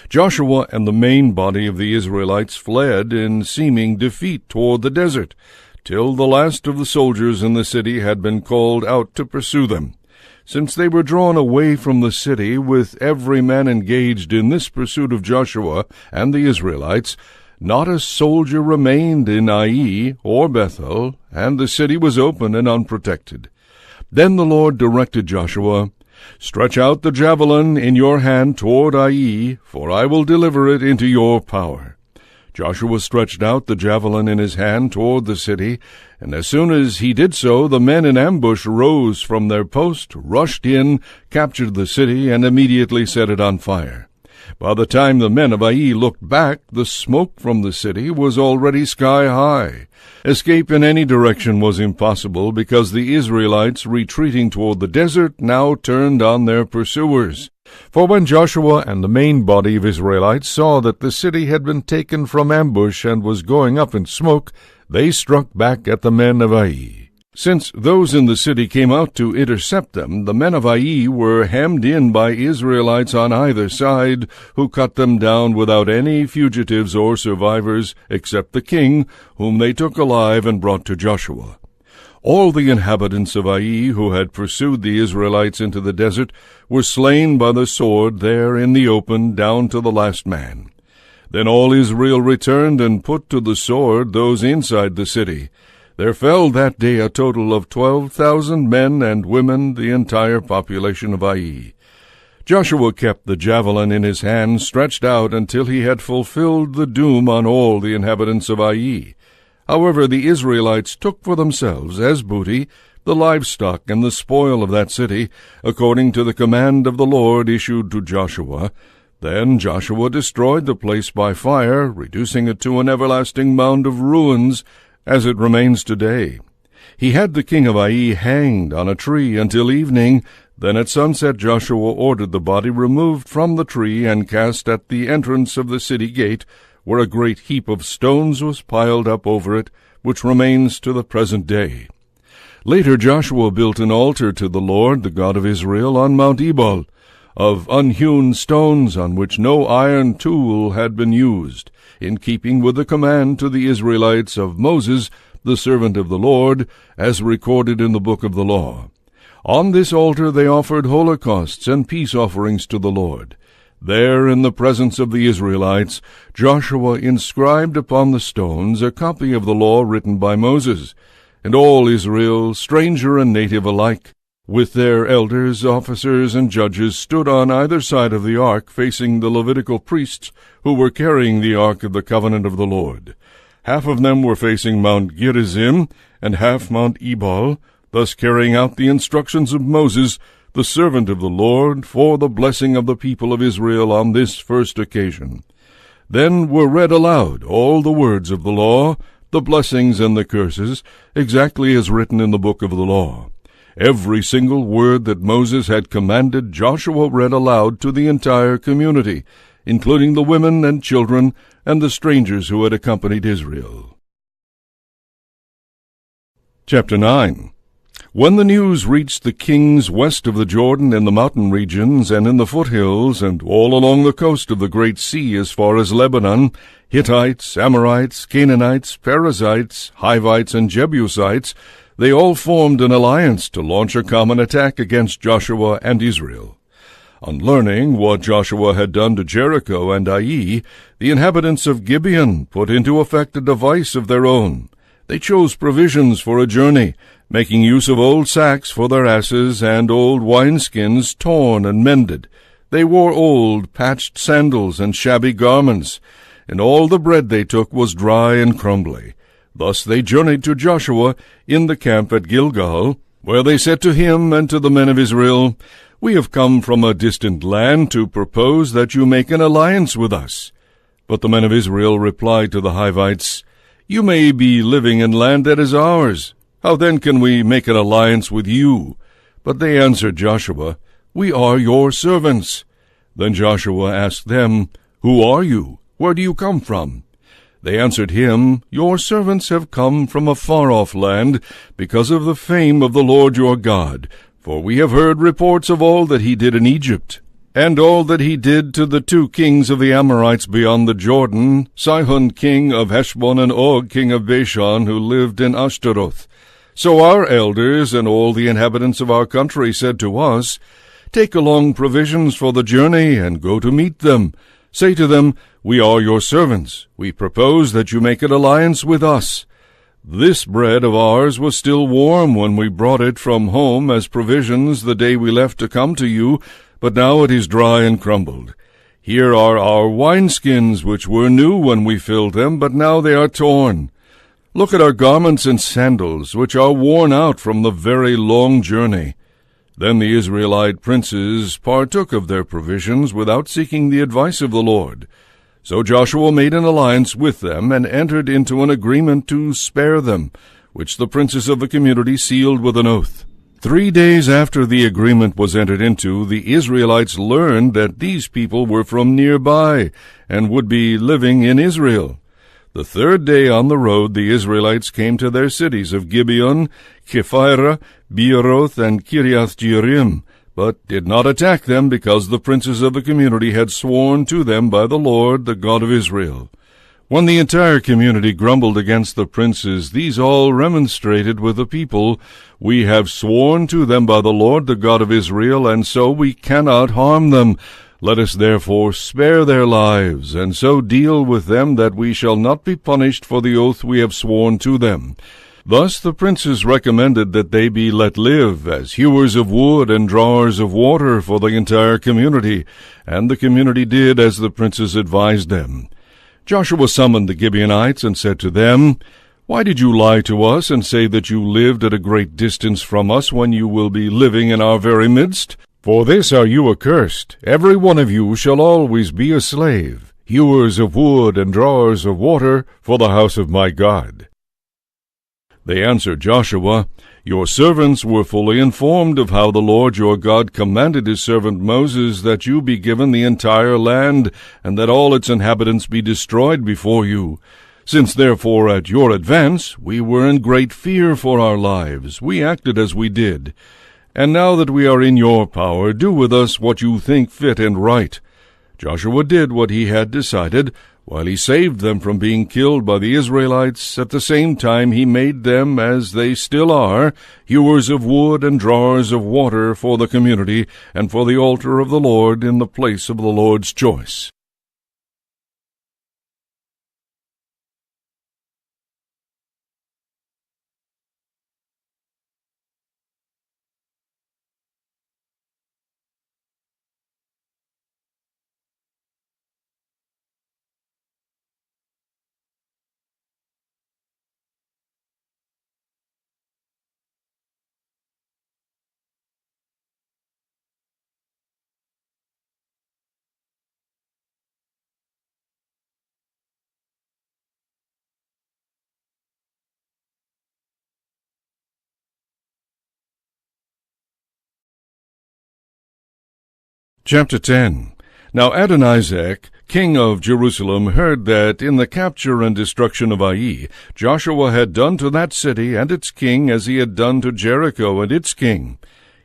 Joshua and the main body of the Israelites fled in seeming defeat toward the desert, till the last of the soldiers in the city had been called out to pursue them. Since they were drawn away from the city, with every man engaged in this pursuit of Joshua and the Israelites, not a soldier remained in Ai or Bethel, and the city was open and unprotected. Then the Lord directed Joshua, "Stretch out the javelin in your hand toward Ai, for I will deliver it into your power." Joshua stretched out the javelin in his hand toward the city, and as soon as he did so, the men in ambush rose from their post, rushed in, captured the city, and immediately set it on fire. By the time the men of Ai looked back, the smoke from the city was already sky-high. Escape in any direction was impossible because the Israelites, retreating toward the desert, now turned on their pursuers. For when Joshua and the main body of Israelites saw that the city had been taken from ambush and was going up in smoke, they struck back at the men of Ai. Since those in the city came out to intercept them, the men of Ai were hemmed in by Israelites on either side, who cut them down without any fugitives or survivors, except the king, whom they took alive and brought to Joshua. All the inhabitants of Ai who had pursued the Israelites into the desert were slain by the sword there in the open down to the last man. Then all Israel returned and put to the sword those inside the city. There fell that day a total of 12,000 men and women, the entire population of Ai. Joshua kept the javelin in his hand stretched out until he had fulfilled the doom on all the inhabitants of Ai. However, the Israelites took for themselves as booty the livestock and the spoil of that city, according to the command of the Lord issued to Joshua. Then Joshua destroyed the place by fire, reducing it to an everlasting mound of ruins, as it remains today. He had the king of Ai hanged on a tree until evening. Then at sunset Joshua ordered the body removed from the tree and cast at the entrance of the city gate, where a great heap of stones was piled up over it, which remains to the present day. Later Joshua built an altar to the Lord, the God of Israel, on Mount Ebal, of unhewn stones on which no iron tool had been used, in keeping with the command to the Israelites of Moses, the servant of the Lord, as recorded in the book of the law. On this altar they offered holocausts and peace offerings to the Lord. There, in the presence of the Israelites, Joshua inscribed upon the stones a copy of the law written by Moses, and all Israel, stranger and native alike, with their elders, officers, and judges, stood on either side of the ark, facing the Levitical priests, who were carrying the ark of the covenant of the Lord. Half of them were facing Mount Gerizim, and half Mount Ebal, thus carrying out the instructions of Moses, the servant of the Lord, for the blessing of the people of Israel on this first occasion. Then were read aloud all the words of the law, the blessings and the curses, exactly as written in the book of the law. Every single word that Moses had commanded Joshua read aloud to the entire community, including the women and children and the strangers who had accompanied Israel. Chapter 9. When the news reached the kings west of the Jordan in the mountain regions and in the foothills and all along the coast of the Great Sea as far as Lebanon, Hittites, Amorites, Canaanites, Perizzites, Hivites, and Jebusites, they all formed an alliance to launch a common attack against Joshua and Israel. On learning what Joshua had done to Jericho and Ai, the inhabitants of Gibeon put into effect a device of their own. They chose provisions for a journey, making use of old sacks for their asses and old wineskins torn and mended. They wore old, patched sandals and shabby garments, and all the bread they took was dry and crumbly. Thus they journeyed to Joshua in the camp at Gilgal, where they said to him and to the men of Israel, "We have come from a distant land to propose that you make an alliance with us." But the men of Israel replied to the Hivites, "You may be living in land that is ours. How then can we make an alliance with you?" But they answered Joshua, "We are your servants." Then Joshua asked them, "Who are you? Where do you come from?" They answered him, "Your servants have come from a far-off land, because of the fame of the Lord your God. For we have heard reports of all that he did in Egypt, and all that he did to the 2 kings of the Amorites beyond the Jordan, Sihon king of Heshbon and Og king of Bashan, who lived in Ashtaroth. So our elders and all the inhabitants of our country said to us, 'Take along provisions for the journey, and go to meet them. Say to them, "We are your servants. We propose that you make an alliance with us." This bread of ours was still warm when we brought it from home as provisions the day we left to come to you, but now it is dry and crumbled. Here are our wineskins, which were new when we filled them, but now they are torn. Look at our garments and sandals, which are worn out from the very long journey." Then the Israelite princes partook of their provisions without seeking the advice of the Lord. So Joshua made an alliance with them and entered into an agreement to spare them, which the princes of the community sealed with an oath. 3 days after the agreement was entered into, the Israelites learned that these people were from nearby and would be living in Israel. The 3rd day on the road, the Israelites came to their cities of Gibeon, Kephirah, Beeroth, and Kiriath-Jearim, but did not attack them because the princes of the community had sworn to them by the Lord, the God of Israel. When the entire community grumbled against the princes, these all remonstrated with the people, "We have sworn to them by the Lord, the God of Israel, and so we cannot harm them. Let us therefore spare their lives, and so deal with them that we shall not be punished for the oath we have sworn to them." Thus the princes recommended that they be let live as hewers of wood and drawers of water for the entire community, and the community did as the princes advised them. Joshua summoned the Gibeonites and said to them, "Why did you lie to us and say that you lived at a great distance from us when you will be living in our very midst? For this are you accursed. Every one of you shall always be a slave, hewers of wood and drawers of water for the house of my God." They answered Joshua, "Your servants were fully informed of how the Lord your God commanded his servant Moses that you be given the entire land, and that all its inhabitants be destroyed before you. Since therefore at your advance we were in great fear for our lives, we acted as we did. And now that we are in your power, do with us what you think fit and right." Joshua did what he had decided, while he saved them from being killed by the Israelites. At the same time he made them, as they still are, hewers of wood and drawers of water for the community, and for the altar of the Lord in the place of the Lord's choice. Chapter 10. Now Adonizek, king of Jerusalem, heard that in the capture and destruction of Ai, Joshua had done to that city and its king as he had done to Jericho and its king.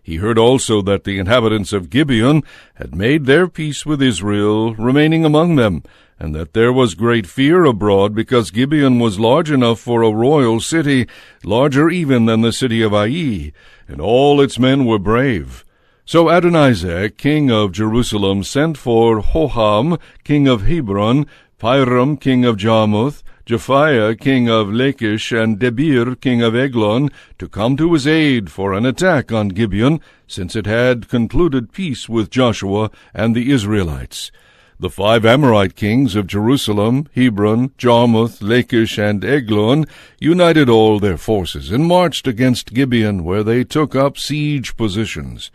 He heard also that the inhabitants of Gibeon had made their peace with Israel, remaining among them, and that there was great fear abroad, because Gibeon was large enough for a royal city, larger even than the city of Ai, and all its men were brave. So Adonizek, king of Jerusalem, sent for Hoham, king of Hebron, Piram, king of Jarmuth, Japhiah, king of Lachish, and Debir, king of Eglon, to come to his aid for an attack on Gibeon, since it had concluded peace with Joshua and the Israelites. The 5 Amorite kings of Jerusalem, Hebron, Jarmuth, Lachish, and Eglon, united all their forces and marched against Gibeon, where they took up siege positions.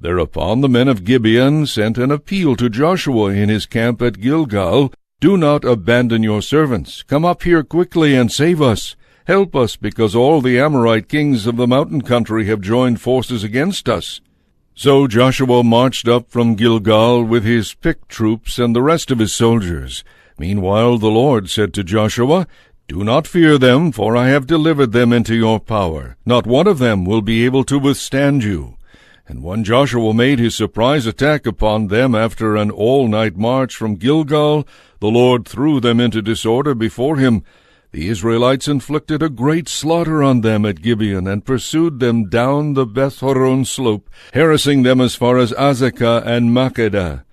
Thereupon the men of Gibeon sent an appeal to Joshua in his camp at Gilgal, "Do not abandon your servants. Come up here quickly and save us. Help us, because all the Amorite kings of the mountain country have joined forces against us." So Joshua marched up from Gilgal with his picked troops and the rest of his soldiers. Meanwhile the Lord said to Joshua, "Do not fear them, for I have delivered them into your power. Not one of them will be able to withstand you." And when Joshua made his surprise attack upon them after an all-night march from Gilgal, the Lord threw them into disorder before him. The Israelites inflicted a great slaughter on them at Gibeon, and pursued them down the Beth-horon slope, harassing them as far as Azekah and Makkedah.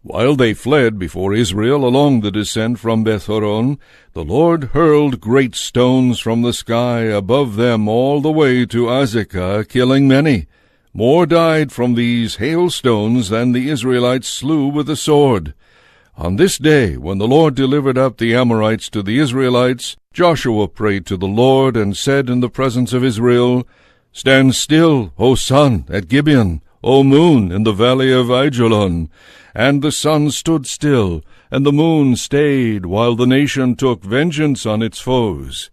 While they fled before Israel along the descent from Beth-horon, the Lord hurled great stones from the sky above them all the way to Azekah, killing many. More died from these hailstones than the Israelites slew with the sword. On this day, when the Lord delivered up the Amorites to the Israelites, Joshua prayed to the Lord and said in the presence of Israel, "Stand still, O sun, at Gibeon, O moon, in the valley of Ajalon. And the sun stood still, and the moon stayed, while the nation took vengeance on its foes.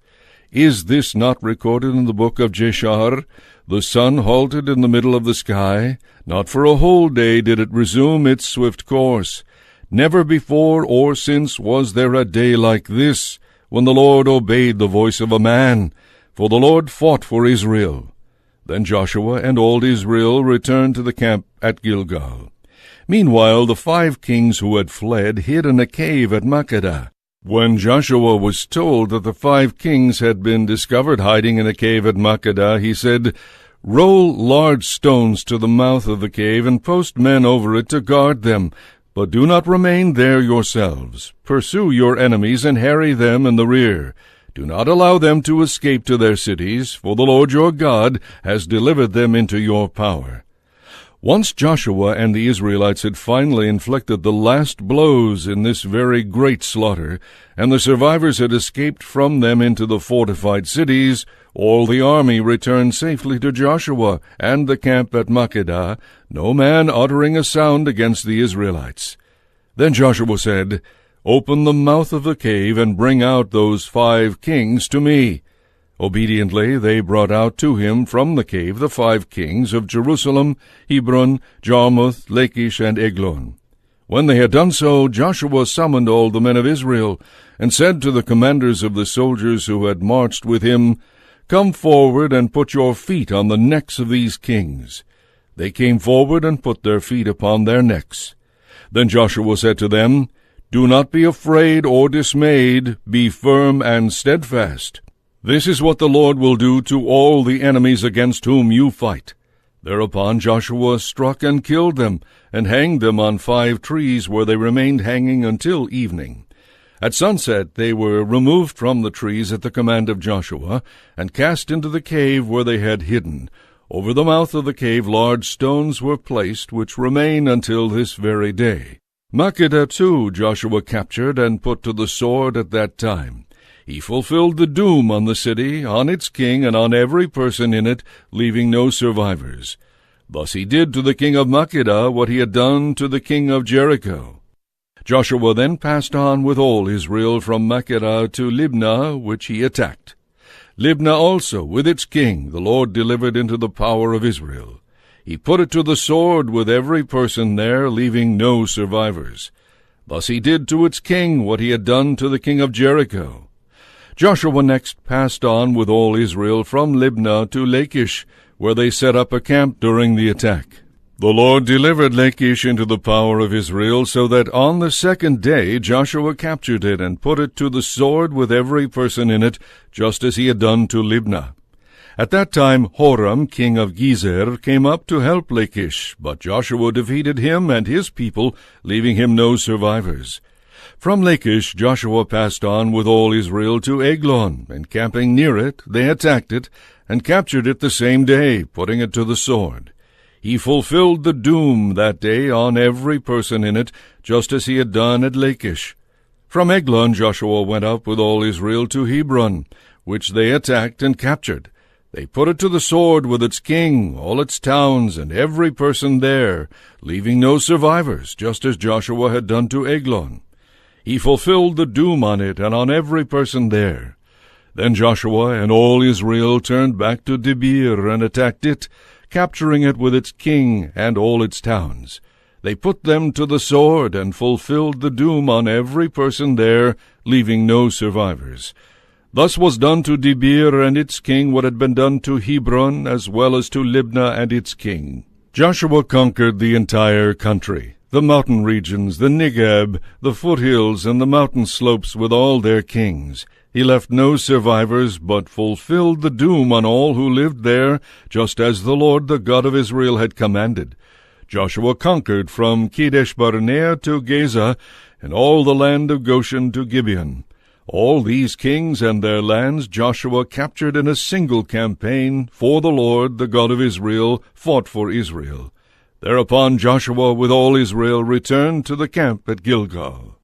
Is this not recorded in the book of Jeshar? The sun halted in the middle of the sky. Not for a whole day did it resume its swift course. Never before or since was there a day like this, when the Lord obeyed the voice of a man, for the Lord fought for Israel. Then Joshua and all Israel returned to the camp at Gilgal. Meanwhile, the 5 kings who had fled hid in a cave at Makkedah. When Joshua was told that the 5 kings had been discovered hiding in a cave at Makkedah, he said, "Roll large stones to the mouth of the cave and post men over it to guard them. But do not remain there yourselves. Pursue your enemies and harry them in the rear. Do not allow them to escape to their cities, for the Lord your God has delivered them into your power." Once Joshua and the Israelites had finally inflicted the last blows in this very great slaughter, and the survivors had escaped from them into the fortified cities, all the army returned safely to Joshua and the camp at Makkedah, no man uttering a sound against the Israelites. Then Joshua said, "Open the mouth of the cave and bring out those 5 kings to me." Obediently they brought out to him from the cave the 5 kings of Jerusalem, Hebron, Jarmuth, Lachish, and Eglon. When they had done so, Joshua summoned all the men of Israel, and said to the commanders of the soldiers who had marched with him, "Come forward and put your feet on the necks of these kings." They came forward and put their feet upon their necks. Then Joshua said to them, "Do not be afraid or dismayed, be firm and steadfast. This is what the Lord will do to all the enemies against whom you fight." Thereupon Joshua struck and killed them, and hanged them on 5 trees, where they remained hanging until evening. At sunset they were removed from the trees at the command of Joshua, and cast into the cave where they had hidden. Over the mouth of the cave large stones were placed, which remain until this very day. Makkedah too Joshua captured and put to the sword at that time. He fulfilled the doom on the city, on its king, and on every person in it, leaving no survivors. Thus he did to the king of Makkedah what he had done to the king of Jericho. Joshua then passed on with all Israel from Makkedah to Libnah, which he attacked. Libnah also, with its king, the Lord delivered into the power of Israel. He put it to the sword with every person there, leaving no survivors. Thus he did to its king what he had done to the king of Jericho. Joshua next passed on with all Israel from Libnah to Lachish, where they set up a camp during the attack. The Lord delivered Lachish into the power of Israel, so that on the 2nd day Joshua captured it and put it to the sword with every person in it, just as he had done to Libnah. At that time Horam, king of Gezer, came up to help Lachish, but Joshua defeated him and his people, leaving him no survivors. From Lachish Joshua passed on with all Israel to Eglon, and camping near it, they attacked it, and captured it the same day, putting it to the sword. He fulfilled the doom that day on every person in it, just as he had done at Lachish. From Eglon Joshua went up with all Israel to Hebron, which they attacked and captured. They put it to the sword with its king, all its towns, and every person there, leaving no survivors, just as Joshua had done to Eglon. He fulfilled the doom on it and on every person there. Then Joshua and all Israel turned back to Debir and attacked it, capturing it with its king and all its towns. They put them to the sword and fulfilled the doom on every person there, leaving no survivors. Thus was done to Debir and its king what had been done to Hebron, as well as to Libnah and its king. Joshua conquered the entire country, the mountain regions, the Negeb, the foothills, and the mountain slopes with all their kings. He left no survivors, but fulfilled the doom on all who lived there, just as the Lord, the God of Israel, had commanded. Joshua conquered from Kadesh-barnea to Gaza, and all the land of Goshen to Gibeon. All these kings and their lands Joshua captured in a single campaign, for the Lord, the God of Israel, fought for Israel. Thereupon Joshua with all Israel returned to the camp at Gilgal.